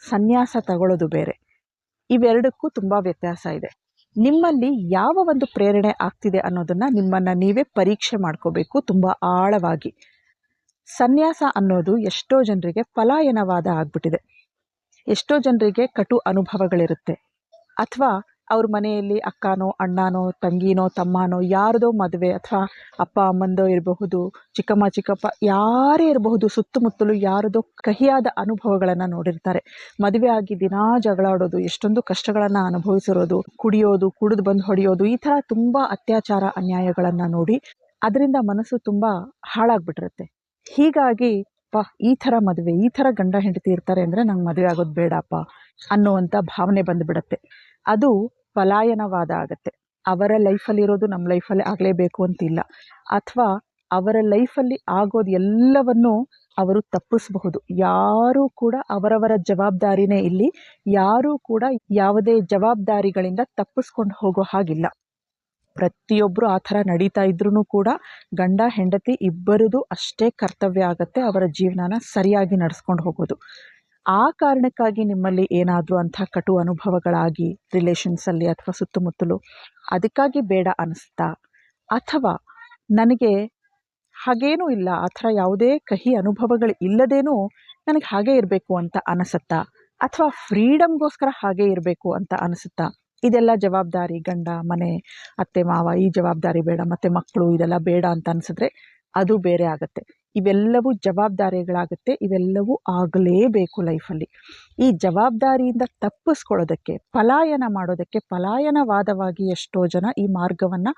ಸನ್ಯಾಸ ತಗೊಳ್ಳೋದು ಬೇರೆ. ಇವೆರಡಕ್ಕೂ ತುಂಬ ವ್ಯತ್ಯಾಸ ಇದೆ. ನಿಮ್ಮಲ್ಲಿ ಯಾವ ಒಂದು ಪ್ರೇರಣೆ ಆಗ್ತಿದೆ ಅನ್ನೋದನ್ನು ನಿಮ್ಮನ್ನು ನೀವೇ ಪರೀಕ್ಷೆ ಮಾಡ್ಕೋಬೇಕು ತುಂಬ ಆಳವಾಗಿ. ಸನ್ಯಾಸ ಅನ್ನೋದು ಎಷ್ಟೋ ಜನರಿಗೆ ಪಲಾಯನವಾದ ಆಗ್ಬಿಟ್ಟಿದೆ. ಎಷ್ಟೋ ಜನರಿಗೆ ಕಟು ಅನುಭವಗಳಿರುತ್ತೆ. ಅಥವಾ ಅವ್ರ ಮನೆಯಲ್ಲಿ ಅಕ್ಕನೋ ಅಣ್ಣನೋ ತಂಗಿನೋ ತಮ್ಮನೋ ಯಾರದೋ ಮದುವೆ, ಅಥವಾ ಅಪ್ಪ ಅಮ್ಮಂದೋ ಇರಬಹುದು, ಚಿಕ್ಕಮ್ಮ ಚಿಕ್ಕಪ್ಪ ಯಾರೇ ಇರಬಹುದು, ಸುತ್ತಮುತ್ತಲು ಯಾರದೋ ಕಹಿಯಾದ ಅನುಭವಗಳನ್ನು ನೋಡಿರ್ತಾರೆ. ಮದುವೆ ಆಗಿ ದಿನಾ ಜಗಳಾಡೋದು, ಎಷ್ಟೊಂದು ಕಷ್ಟಗಳನ್ನು ಅನುಭವಿಸಿರೋದು, ಕುಡಿಯೋದು, ಕುಡಿದು ಬಂದು ಹೊಡೆಯೋದು, ಈ ಥರ ತುಂಬ ಅತ್ಯಾಚಾರ ಅನ್ಯಾಯಗಳನ್ನು ನೋಡಿ ಅದರಿಂದ ಮನಸ್ಸು ತುಂಬ ಹಾಳಾಗ್ಬಿಟ್ಟಿರುತ್ತೆ. ಹೀಗಾಗಿ ಈ ಥರ ಮದುವೆ, ಈ ಥರ ಗಂಡ ಹೆಂಡತಿ ಇರ್ತಾರೆ ಅಂದರೆ ನಂಗೆ ಮದುವೆ ಆಗೋದು ಬೇಡಪ್ಪ ಅನ್ನುವಂಥ ಭಾವನೆ ಬಂದುಬಿಡತ್ತೆ. ಅದು ಪಲಾಯನವಾದ ಆಗತ್ತೆ. ಅವರ ಲೈಫಲ್ಲಿರೋದು ನಮ್ಮ ಲೈಫಲ್ಲಿ ಆಗಲೇಬೇಕು ಅಂತಿಲ್ಲ. ಅಥವಾ ಅವರ ಲೈಫಲ್ಲಿ ಆಗೋದು ಎಲ್ಲವನ್ನೂ ಅವರು ತಪ್ಪಿಸಬಹುದು. ಯಾರೂ ಕೂಡ ಅವರವರ ಜವಾಬ್ದಾರಿನೇ ಇಲ್ಲಿ. ಯಾರೂ ಕೂಡ ಯಾವುದೇ ಜವಾಬ್ದಾರಿಗಳಿಂದ ತಪ್ಪಿಸ್ಕೊಂಡು ಹೋಗೋ ಹಾಗಿಲ್ಲ. ಪ್ರತಿಯೊಬ್ಬರು ಆ ಥರ ನಡೀತಾ ಇದ್ರೂ ಕೂಡ ಗಂಡ ಹೆಂಡತಿ ಇಬ್ಬರದು ಅಷ್ಟೇ ಕರ್ತವ್ಯ ಆಗುತ್ತೆ ಅವರ ಜೀವನನ ಸರಿಯಾಗಿ ನಡೆಸ್ಕೊಂಡು ಹೋಗೋದು. ಆ ಕಾರಣಕ್ಕಾಗಿ ನಿಮ್ಮಲ್ಲಿ ಏನಾದರೂ ಅಂಥ ಕಟು ಅನುಭವಗಳಾಗಿ ರಿಲೇಷನ್ಸಲ್ಲಿ ಅಥವಾ ಸುತ್ತಮುತ್ತಲು ಅದಕ್ಕಾಗಿ ಬೇಡ ಅನ್ನಿಸ್ತಾ, ಅಥವಾ ನನಗೆ ಹಾಗೇನೂ ಇಲ್ಲ, ಆ ಥರ ಯಾವುದೇ ಕಹಿ ಅನುಭವಗಳು ಇಲ್ಲದೇನೂ ನನಗೆ ಹಾಗೇ ಇರಬೇಕು ಅಂತ ಅನಿಸುತ್ತಾ, ಅಥವಾ ಫ್ರೀಡಮ್ಗೋಸ್ಕರ ಹಾಗೇ ಇರಬೇಕು ಅಂತ ಅನಿಸುತ್ತಾ, ಇದೆಲ್ಲ ಜವಾಬ್ದಾರಿ, ಗಂಡ ಮನೆ ಅತ್ತೆ ಮಾವ ಈ ಜವಾಬ್ದಾರಿ ಬೇಡ, ಮತ್ತು ಮಕ್ಕಳು ಇದೆಲ್ಲ ಬೇಡ ಅಂತ ಅನಿಸಿದ್ರೆ ಅದು ಬೇರೆ ಆಗುತ್ತೆ. ಇವೆಲ್ಲವೂ ಜವಾಬ್ದಾರಿಗಳಾಗುತ್ತೆ. ಇವೆಲ್ಲವೂ ಆಗಲೇಬೇಕು ಲೈಫಲ್ಲಿ. ಈ ಜವಾಬ್ದಾರಿಯಿಂದ ತಪ್ಪಿಸ್ಕೊಳ್ಳೋದಕ್ಕೆ, ಪಲಾಯನ ಮಾಡೋದಕ್ಕೆ, ಪಲಾಯನವಾದವಾಗಿ ಎಷ್ಟೋ ಜನ ಈ ಮಾರ್ಗವನ್ನು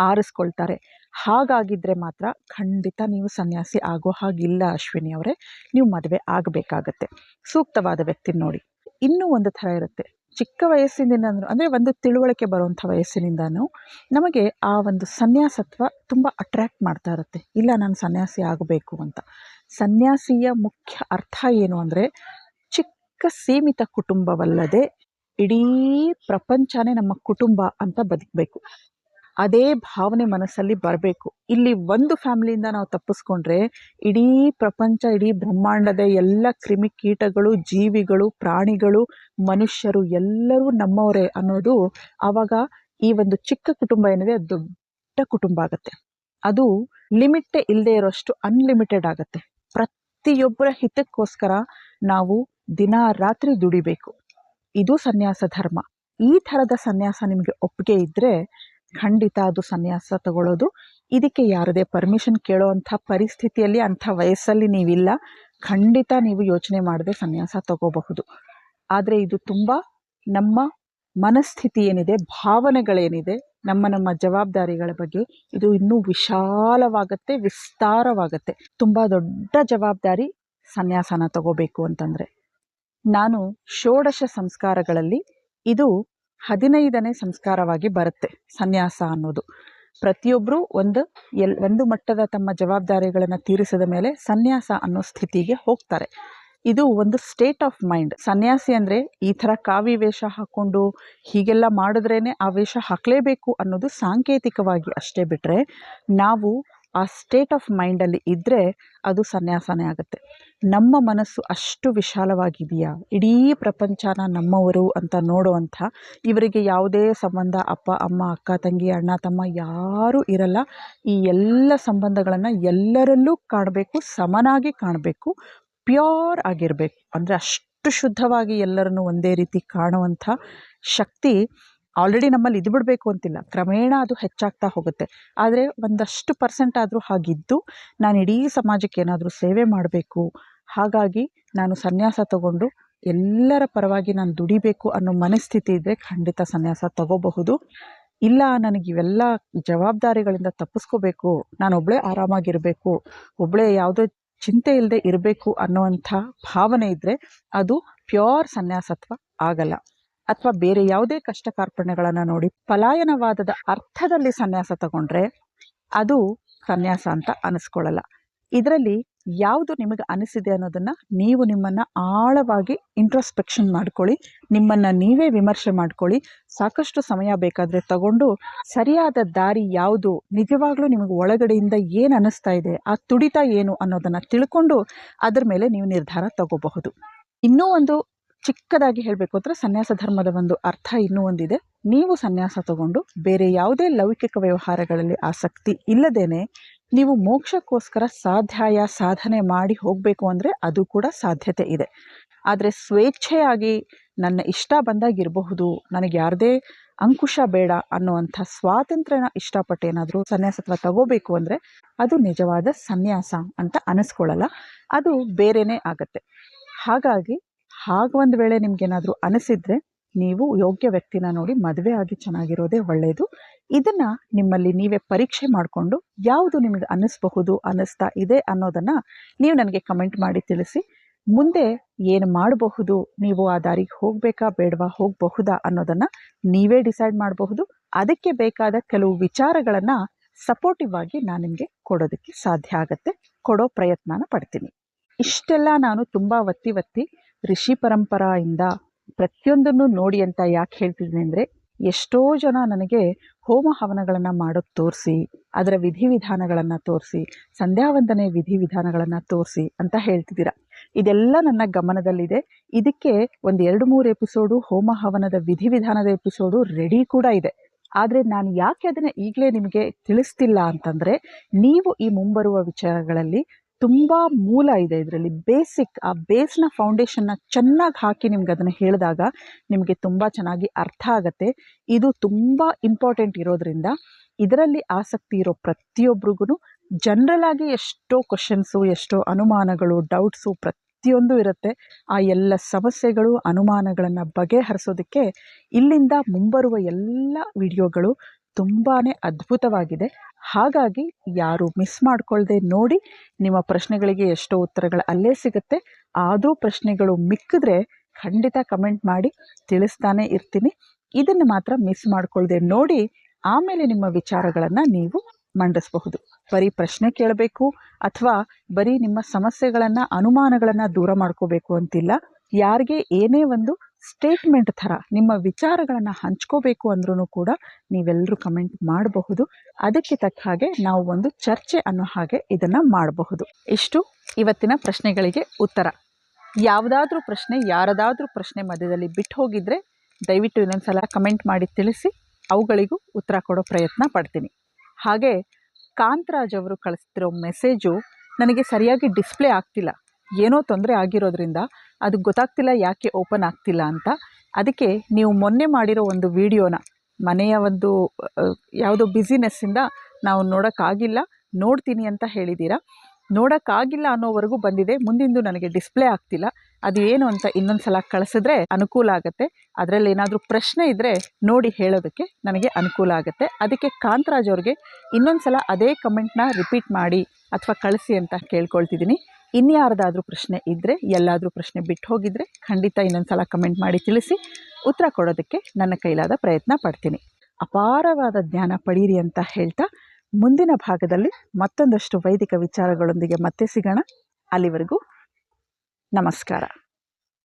ಆರಿಸ್ಕೊಳ್ತಾರೆ. ಹಾಗಾಗಿದ್ದರೆ ಮಾತ್ರ ಖಂಡಿತ ನೀವು ಸನ್ಯಾಸಿ ಆಗೋ ಹಾಗಿಲ್ಲ ಅಶ್ವಿನಿ ಅವರೇ. ನೀವು ಮದುವೆ ಆಗಬೇಕಾಗತ್ತೆ. ಸೂಕ್ತವಾದ ವ್ಯಕ್ತಿ ನೋಡಿ. ಇನ್ನೂ ಒಂದು ಥರ ಇರುತ್ತೆ. ಚಿಕ್ಕ ವಯಸ್ಸಿನಿಂದ ಅಂದರೆ ಒಂದು ತಿಳುವಳಿಕೆ ಬರುವಂಥ ವಯಸ್ಸಿನಿಂದನೂ ನಮಗೆ ಆ ಒಂದು ಸನ್ಯಾಸತ್ವ ತುಂಬ ಅಟ್ರ್ಯಾಕ್ಟ್ ಮಾಡ್ತಾ ಇರುತ್ತೆ. ಇಲ್ಲ, ನಾನು ಸನ್ಯಾಸಿ ಆಗಬೇಕು ಅಂತ. ಸನ್ಯಾಸಿಯ ಮುಖ್ಯ ಅರ್ಥ ಏನು ಅಂದರೆ, ಚಿಕ್ಕ ಸೀಮಿತ ಕುಟುಂಬವಲ್ಲದೆ ಇಡೀ ಪ್ರಪಂಚನೇ ನಮ್ಮ ಕುಟುಂಬ ಅಂತ ಬದುಕಬೇಕು. ಅದೇ ಭಾವನೆ ಮನಸ್ಸಲ್ಲಿ ಬರಬೇಕು. ಇಲ್ಲಿ ಒಂದು ಫ್ಯಾಮಿಲಿಯಿಂದ ನಾವು ತಪ್ಪಿಸ್ಕೊಂಡ್ರೆ ಇಡೀ ಪ್ರಪಂಚ, ಇಡೀ ಬ್ರಹ್ಮಾಂಡದ ಎಲ್ಲ ಕ್ರಿಮಿಕೀಟಗಳು, ಜೀವಿಗಳು, ಪ್ರಾಣಿಗಳು, ಮನುಷ್ಯರು ಎಲ್ಲರೂ ನಮ್ಮವರೇ ಅನ್ನೋದು ಆವಾಗ ಈ ಒಂದು ಚಿಕ್ಕ ಕುಟುಂಬ ಏನಿದೆ ಅದು ದೊಡ್ಡ ಕುಟುಂಬ ಆಗುತ್ತೆ. ಅದು ಲಿಮಿಟೇ ಇಲ್ಲದೆ ಇರೋಷ್ಟು ಅನ್ಲಿಮಿಟೆಡ್ ಆಗುತ್ತೆ. ಪ್ರತಿಯೊಬ್ಬರ ಹಿತಕ್ಕೋಸ್ಕರ ನಾವು ದಿನ ರಾತ್ರಿ ದುಡಿಬೇಕು. ಇದು ಸನ್ಯಾಸ ಧರ್ಮ. ಈ ಥರದ ಸನ್ಯಾಸ ನಿಮಗೆ ಒಪ್ಪಿಗೆ ಇದ್ದರೆ ಖಂಡಿತ ಅದು ಸನ್ಯಾಸ ತಗೊಳ್ಳೋದು. ಇದಕ್ಕೆ ಯಾರದೇ ಪರ್ಮಿಷನ್ ಕೇಳೋವಂಥ ಪರಿಸ್ಥಿತಿಯಲ್ಲಿ, ಅಂಥ ವಯಸ್ಸಲ್ಲಿ ನೀವಿಲ್ಲ. ಖಂಡಿತ ನೀವು ಯೋಚನೆ ಮಾಡದೆ ಸನ್ಯಾಸ ತಗೋಬಹುದು. ಆದರೆ ಇದು ತುಂಬ ನಮ್ಮ ಮನಸ್ಥಿತಿ ಏನಿದೆ, ಭಾವನೆಗಳೇನಿದೆ, ನಮ್ಮ ಜವಾಬ್ದಾರಿಗಳ ಬಗ್ಗೆ ಇದು ಇನ್ನೂ ವಿಶಾಲವಾಗುತ್ತೆ, ವಿಸ್ತಾರವಾಗುತ್ತೆ. ತುಂಬ ದೊಡ್ಡ ಜವಾಬ್ದಾರಿ ಸನ್ಯಾಸನ ತಗೋಬೇಕು ಅಂತಂದರೆ. ನಾನು ಷೋಡಶ ಸಂಸ್ಕಾರಗಳಲ್ಲಿ ಇದು 15ನೇ ಸಂಸ್ಕಾರವಾಗಿ ಬರುತ್ತೆ ಸನ್ಯಾಸ ಅನ್ನೋದು. ಪ್ರತಿಯೊಬ್ಬರು ಒಂದು ಮಟ್ಟದ ತಮ್ಮ ಜವಾಬ್ದಾರಿಗಳನ್ನು ತೀರಿಸಿದ ಮೇಲೆ ಸನ್ಯಾಸ ಅನ್ನೋ ಸ್ಥಿತಿಗೆ ಹೋಗ್ತಾರೆ. ಇದು ಒಂದು ಸ್ಟೇಟ್ ಆಫ್ ಮೈಂಡ್. ಸನ್ಯಾಸಿ ಅಂದರೆ ಈ ಥರ ಕಾವಿ ವೇಷ ಹಾಕ್ಕೊಂಡು ಹೀಗೆಲ್ಲ ಮಾಡಿದ್ರೇ ಆ ವೇಷ ಹಾಕಲೇಬೇಕು ಅನ್ನೋದು ಸಾಂಕೇತಿಕವಾಗಿ ಅಷ್ಟೇ ಬಿಟ್ಟರೆ, ನಾವು ಆ ಸ್ಟೇಟ್ ಆಫ್ ಮೈಂಡಲ್ಲಿ ಇದ್ದರೆ ಅದು ಸನ್ಯಾಸನೇ ಆಗುತ್ತೆ. ನಮ್ಮ ಮನಸ್ಸು ಅಷ್ಟು ವಿಶಾಲವಾಗಿದೆಯಾ, ಇಡೀ ಪ್ರಪಂಚನ ನಮ್ಮವರು ಅಂತ ನೋಡುವಂಥ, ಇವರಿಗೆ ಯಾವುದೇ ಸಂಬಂಧ ಅಪ್ಪ ಅಮ್ಮ ಅಕ್ಕ ತಂಗಿ ಅಣ್ಣ ತಮ್ಮ ಯಾರೂ ಇರಲ್ಲ, ಈ ಎಲ್ಲ ಸಂಬಂಧಗಳನ್ನು ಎಲ್ಲರಲ್ಲೂ ಕಾಣಬೇಕು, ಸಮನಾಗಿ ಕಾಣಬೇಕು, ಪ್ಯೂರ್ ಆಗಿರಬೇಕು. ಅಂದರೆ ಅಷ್ಟು ಶುದ್ಧವಾಗಿ ಎಲ್ಲರನ್ನು ಒಂದೇ ರೀತಿ ಕಾಣುವಂಥ ಶಕ್ತಿ ಆಲ್ರೆಡಿ ನಮ್ಮಲ್ಲಿ ಇದ್ಬಿಡಬೇಕು ಅಂತಿಲ್ಲ, ಕ್ರಮೇಣ ಅದು ಹೆಚ್ಚಾಗ್ತಾ ಹೋಗುತ್ತೆ. ಆದರೆ ಒಂದಷ್ಟು ಪರ್ಸೆಂಟ್ ಆದರೂ ಹಾಗಿದ್ದು ನಾನು ಇಡೀ ಸಮಾಜಕ್ಕೆ ಏನಾದರೂ ಸೇವೆ ಮಾಡಬೇಕು, ಹಾಗಾಗಿ ನಾನು ಸನ್ಯಾಸ ತಗೊಂಡು ಎಲ್ಲರ ಪರವಾಗಿ ನಾನು ದುಡಿಬೇಕು ಅನ್ನೋ ಮನಸ್ಥಿತಿ ಇದ್ದರೆ ಖಂಡಿತ ಸನ್ಯಾಸ ತಗೋಬಹುದು. ಇಲ್ಲ ನನಗೆ ಇವೆಲ್ಲ ಜವಾಬ್ದಾರಿಗಳಿಂದ ತಪ್ಪಿಸ್ಕೋಬೇಕು, ನಾನು ಒಬ್ಬಳೇ ಆರಾಮಾಗಿರಬೇಕು, ಒಬ್ಬಳೇ ಯಾವುದೋ ಚಿಂತೆ ಇಲ್ಲದೆ ಇರಬೇಕು ಅನ್ನೋವಂಥ ಭಾವನೆ ಇದ್ದರೆ ಅದು ಪ್ಯೂರ್ ಸನ್ಯಾಸತ್ವ ಆಗಲ್ಲ. ಅಥವಾ ಬೇರೆ ಯಾವುದೇ ಕಷ್ಟ ಕಾರ್ಪಣ್ಯಗಳನ್ನು ನೋಡಿ ಪಲಾಯನವಾದದ ಅರ್ಥದಲ್ಲಿ ಸನ್ಯಾಸ ತಗೊಂಡ್ರೆ ಅದು ಸನ್ಯಾಸ ಅಂತ ಅನಿಸ್ಕೊಳ್ಳಲ್ಲ. ಇದರಲ್ಲಿ ಯಾವುದು ನಿಮಗೆ ಅನಿಸಿದೆ ಅನ್ನೋದನ್ನು ನೀವು ನಿಮ್ಮನ್ನು ಆಳವಾಗಿ ಇಂಟ್ರೋಸ್ಪೆಕ್ಷನ್ ಮಾಡ್ಕೊಳ್ಳಿ, ನಿಮ್ಮನ್ನು ನೀವೇ ವಿಮರ್ಶೆ ಮಾಡ್ಕೊಳ್ಳಿ. ಸಾಕಷ್ಟು ಸಮಯ ಬೇಕಾದರೆ ತಗೊಂಡು ಸರಿಯಾದ ದಾರಿ ಯಾವುದು, ನಿಜವಾಗ್ಲೂ ನಿಮಗೆ ಒಳಗಡೆಯಿಂದ ಏನು ಅನ್ನಿಸ್ತಾ ಇದೆ, ಆ ತುಡಿತ ಏನು ಅನ್ನೋದನ್ನು ತಿಳ್ಕೊಂಡು ಅದರ ಮೇಲೆ ನೀವು ನಿರ್ಧಾರ ತಗೋಬಹುದು. ಇನ್ನೂ ಒಂದು ಚಿಕ್ಕದಾಗಿ ಹೇಳಬೇಕು ಅಂದರೆ ಸನ್ಯಾಸ ಧರ್ಮದ ಒಂದು ಅರ್ಥ ಇನ್ನೂ ಒಂದಿದೆ. ನೀವು ಸನ್ಯಾಸ ತಗೊಂಡು ಬೇರೆ ಯಾವುದೇ ಲೌಕಿಕ ವ್ಯವಹಾರಗಳಲ್ಲಿ ಆಸಕ್ತಿ ಇಲ್ಲದೇನೆ ನೀವು ಮೋಕ್ಷಕ್ಕೋಸ್ಕರ ಸಾಧನೆ ಮಾಡಿ ಹೋಗಬೇಕು ಅಂದರೆ ಅದು ಕೂಡ ಸಾಧ್ಯತೆ ಇದೆ. ಆದರೆ ಸ್ವೇಚ್ಛೆಯಾಗಿ ನನ್ನ ಇಷ್ಟ ಬಂದಾಗಿರಬಹುದು, ನನಗೆ ಯಾರದೇ ಅಂಕುಶ ಬೇಡ ಅನ್ನುವಂಥ ಸ್ವಾತಂತ್ರ್ಯನ ಇಷ್ಟಪಟ್ಟು ಏನಾದರೂ ಸನ್ಯಾಸತ್ವ ತಗೋಬೇಕು ಅಂದರೆ ಅದು ನಿಜವಾದ ಸನ್ಯಾಸ ಅಂತ ಅನಿಸ್ಕೊಳ್ಳಲ್ಲ, ಅದು ಬೇರೆಯೇ ಆಗತ್ತೆ. ಹಾಗಾಗಿ ಒಂದು ವೇಳೆ ನಿಮಗೇನಾದರೂ ಅನಿಸಿದರೆ ನೀವು ಯೋಗ್ಯ ವ್ಯಕ್ತಿನ ನೋಡಿ ಮದುವೆ ಆಗಿ ಚೆನ್ನಾಗಿರೋದೇ ಒಳ್ಳೆಯದು. ಇದನ್ನು ನಿಮ್ಮಲ್ಲಿ ನೀವೇ ಪರೀಕ್ಷೆ ಮಾಡಿಕೊಂಡು ಯಾವುದು ನಿಮಗೆ ಅನ್ನಿಸ್ತಾ ಇದೆ ಅನ್ನೋದನ್ನು ನೀವು ನನಗೆ ಕಮೆಂಟ್ ಮಾಡಿ ತಿಳಿಸಿ. ಮುಂದೆ ಏನು ಮಾಡಬಹುದು, ನೀವು ಆ ದಾರಿಗೆ ಹೋಗಬೇಕಾ ಬೇಡವಾ, ಹೋಗಬಹುದಾ ಅನ್ನೋದನ್ನು ನೀವೇ ಡಿಸೈಡ್ ಮಾಡಬಹುದು. ಅದಕ್ಕೆ ಬೇಕಾದ ಕೆಲವು ವಿಚಾರಗಳನ್ನು ಸಪೋರ್ಟಿವ್ ಆಗಿ ನಾನು ನಿಮಗೆ ಕೊಡೋದಕ್ಕೆ ಸಾಧ್ಯ ಆಗುತ್ತೆ, ಕೊಡೋ ಪ್ರಯತ್ನನ ಪಡ್ತೀನಿ. ಇಷ್ಟೆಲ್ಲ ನಾನು ತುಂಬ ಒತ್ತಿ ಋಷಿ ಪರಂಪರೆಯಿಂದ ಪ್ರತಿಯೊಂದನ್ನು ನೋಡಿ ಅಂತ ಯಾಕೆ ಹೇಳ್ತಿದ್ದೀನಿ ಅಂದರೆ, ಎಷ್ಟೋ ಜನ ನನಗೆ ಹೋಮ ಹವನಗಳನ್ನು ಮಾಡೋದು ತೋರಿಸಿ, ಅದರ ವಿಧಿವಿಧಾನಗಳನ್ನು ತೋರಿಸಿ, ಸಂಧ್ಯಾವಂದನೆ ವಿಧಿವಿಧಾನಗಳನ್ನು ತೋರಿಸಿ ಅಂತ ಹೇಳ್ತಿದ್ದೀರಾ. ಇದೆಲ್ಲ ನನ್ನ ಗಮನದಲ್ಲಿದೆ. ಇದಕ್ಕೆ ಒಂದು 2-3 ಎಪಿಸೋಡು ಹೋಮ ಹವನದ ವಿಧಿವಿಧಾನದ ಎಪಿಸೋಡು ರೆಡಿ ಕೂಡ ಇದೆ. ಆದರೆ ನಾನು ಯಾಕೆ ಅದನ್ನು ಈಗಲೇ ನಿಮಗೆ ತಿಳಿಸ್ತಿಲ್ಲ ಅಂತಂದರೆ, ನೀವು ಈ ಮುಂಬರುವ ವಿಚಾರಗಳಲ್ಲಿ ತುಂಬ ಮೂಲ ಇದೆ ಇದರಲ್ಲಿ, ಬೇಸಿಕ್, ಆ ಬೇಸ್ನ ಫೌಂಡೇಶನ್ನ ಚೆನ್ನಾಗಿ ಹಾಕಿ ನಿಮ್ಗೆ ಅದನ್ನು ಹೇಳಿದಾಗ ನಿಮಗೆ ತುಂಬ ಚೆನ್ನಾಗಿ ಅರ್ಥ ಆಗುತ್ತೆ. ಇದು ತುಂಬ ಇಂಪಾರ್ಟೆಂಟ್ ಇರೋದ್ರಿಂದ ಇದರಲ್ಲಿ ಆಸಕ್ತಿ ಇರೋ ಪ್ರತಿಯೊಬ್ಬರಿಗೂ ಜನರಲ್ ಆಗಿ ಎಷ್ಟೋ ಕ್ವಶನ್ಸು, ಎಷ್ಟೋ ಅನುಮಾನಗಳು, ಡೌಟ್ಸು ಪ್ರತಿಯೊಂದು ಇರುತ್ತೆ. ಆ ಎಲ್ಲ ಸಮಸ್ಯೆಗಳು, ಅನುಮಾನಗಳನ್ನು ಬಗೆಹರಿಸೋದಕ್ಕೆ ಇಲ್ಲಿಂದ ಮುಂಬರುವ ಎಲ್ಲ ವಿಡಿಯೋಗಳು ತುಂಬಾ ಅದ್ಭುತವಾಗಿದೆ. ಹಾಗಾಗಿ ಯಾರು ಮಿಸ್ ಮಾಡ್ಕೊಳ್ಳದೆ ನೋಡಿ. ನಿಮ್ಮ ಪ್ರಶ್ನೆಗಳಿಗೆ ಎಷ್ಟೋ ಉತ್ತರಗಳು ಅಲ್ಲೇ ಸಿಗುತ್ತೆ. ಆದರೂ ಪ್ರಶ್ನೆಗಳು ಮಿಕ್ಕಿದ್ರೆ ಖಂಡಿತ ಕಮೆಂಟ್ ಮಾಡಿ ತಿಳಿಸ್ತಾನೆ ಇರ್ತೀನಿ. ಇದನ್ನು ಮಾತ್ರ ಮಿಸ್ ಮಾಡ್ಕೊಳ್ಳದೆ ನೋಡಿ, ಆಮೇಲೆ ನಿಮ್ಮ ವಿಚಾರಗಳನ್ನು ನೀವು ಮಂಡಿಸಬಹುದು. ಬರೀ ಪ್ರಶ್ನೆ ಕೇಳಬೇಕು ಅಥವಾ ಬರೀ ನಿಮ್ಮ ಸಮಸ್ಯೆಗಳನ್ನು, ಅನುಮಾನಗಳನ್ನು ದೂರ ಮಾಡ್ಕೋಬೇಕು ಅಂತಿಲ್ಲ. ಯಾರಿಗೆ ಏನೇ ಒಂದು ಸ್ಟೇಟ್ಮೆಂಟ್ ಥರ ನಿಮ್ಮ ವಿಚಾರಗಳನ್ನು ಹಂಚ್ಕೋಬೇಕು ಅಂದ್ರೂ ಕೂಡ ನೀವೆಲ್ಲರೂ ಕಮೆಂಟ್ ಮಾಡಬಹುದು. ಅದಕ್ಕೆ ತಕ್ಕ ಹಾಗೆ ನಾವು ಒಂದು ಚರ್ಚೆ ಅನ್ನೋ ಹಾಗೆ ಇದನ್ನು ಮಾಡಬಹುದು. ಇಷ್ಟು ಇವತ್ತಿನ ಪ್ರಶ್ನೆಗಳಿಗೆ ಉತ್ತರ. ಯಾವುದಾದ್ರೂ ಪ್ರಶ್ನೆ, ಯಾರದಾದ್ರೂ ಪ್ರಶ್ನೆ ಮಧ್ಯದಲ್ಲಿ ಬಿಟ್ಟು ಹೋಗಿದ್ರೆ ದಯವಿಟ್ಟು ಇನ್ನೊಂದು ಸಲ ಕಮೆಂಟ್ ಮಾಡಿ ತಿಳಿಸಿ, ಅವುಗಳಿಗೂ ಉತ್ತರ ಕೊಡೋ ಪ್ರಯತ್ನ ಪಡ್ತೀನಿ. ಹಾಗೆ ಕಾಂತರಾಜ್ ಅವರು ಕಳಿಸ್ತಿರೋ ಮೆಸೇಜು ನನಗೆ ಸರಿಯಾಗಿ ಡಿಸ್ಪ್ಲೇ ಆಗ್ತಿಲ್ಲ, ಏನೋ ತೊಂದರೆ ಆಗಿರೋದ್ರಿಂದ ಅದು ಗೊತ್ತಾಗ್ತಿಲ್ಲ ಯಾಕೆ ಓಪನ್ ಆಗ್ತಿಲ್ಲ ಅಂತ. ಅದಕ್ಕೆ ನೀವು ಮೊನ್ನೆ ಮಾಡಿರೋ ಒಂದು ವಿಡಿಯೋನ ಮನೆಯ ಒಂದು ಯಾವುದೋ ಬ್ಯುಸಿನೆಸ್ಸಿಂದ ನಾವು ನೋಡೋಕ್ಕಾಗಿಲ್ಲ, ನೋಡ್ತೀನಿ ಅಂತ ಹೇಳಿದ್ದೀರಾ. ನೋಡೋಕ್ಕಾಗಿಲ್ಲ ಅನ್ನೋವರೆಗೂ ಬಂದಿದೆ, ಮುಂದಿಂದು ನನಗೆ ಡಿಸ್ಪ್ಲೇ ಆಗ್ತಿಲ್ಲ. ಅದು ಏನು ಅಂತ ಇನ್ನೊಂದು ಸಲ ಕಳಿಸಿದ್ರೆ ಅನುಕೂಲ ಆಗುತ್ತೆ. ಅದರಲ್ಲಿ ಏನಾದರೂ ಪ್ರಶ್ನೆ ಇದ್ದರೆ ನೋಡಿ ಹೇಳೋದಕ್ಕೆ ನನಗೆ ಅನುಕೂಲ ಆಗುತ್ತೆ. ಅದಕ್ಕೆ ಕಾಂತರಾಜ್ ಅವ್ರಿಗೆ ಇನ್ನೊಂದು ಸಲ ಅದೇ ಕಮೆಂಟ್ನ ರಿಪೀಟ್ ಮಾಡಿ ಅಥವಾ ಕಳಿಸಿ ಅಂತ ಕೇಳ್ಕೊಳ್ತಿದ್ದೀನಿ. ಇನ್ಯಾರ್ದಾದ್ರೂ ಪ್ರಶ್ನೆ ಇದ್ದರೆ, ಎಲ್ಲಾದರೂ ಪ್ರಶ್ನೆ ಬಿಟ್ಟು ಹೋಗಿದ್ದರೆ ಖಂಡಿತ ಇನ್ನೊಂದು ಸಲ ಕಮೆಂಟ್ ಮಾಡಿ ತಿಳಿಸಿ, ಉತ್ತರ ಕೊಡೋದಕ್ಕೆ ನನ್ನ ಕೈಲಾದ ಪ್ರಯತ್ನ ಪಡ್ತೀನಿ. ಅಪಾರವಾದ ಜ್ಞಾನ ಪಡೀರಿ ಅಂತ ಹೇಳ್ತಾ ಮುಂದಿನ ಭಾಗದಲ್ಲಿ ಮತ್ತೊಂದಷ್ಟು ವೈದಿಕ ವಿಚಾರಗಳೊಂದಿಗೆ ಮತ್ತೆ ಸಿಗೋಣ. ಅಲ್ಲಿವರೆಗೂ ನಮಸ್ಕಾರ.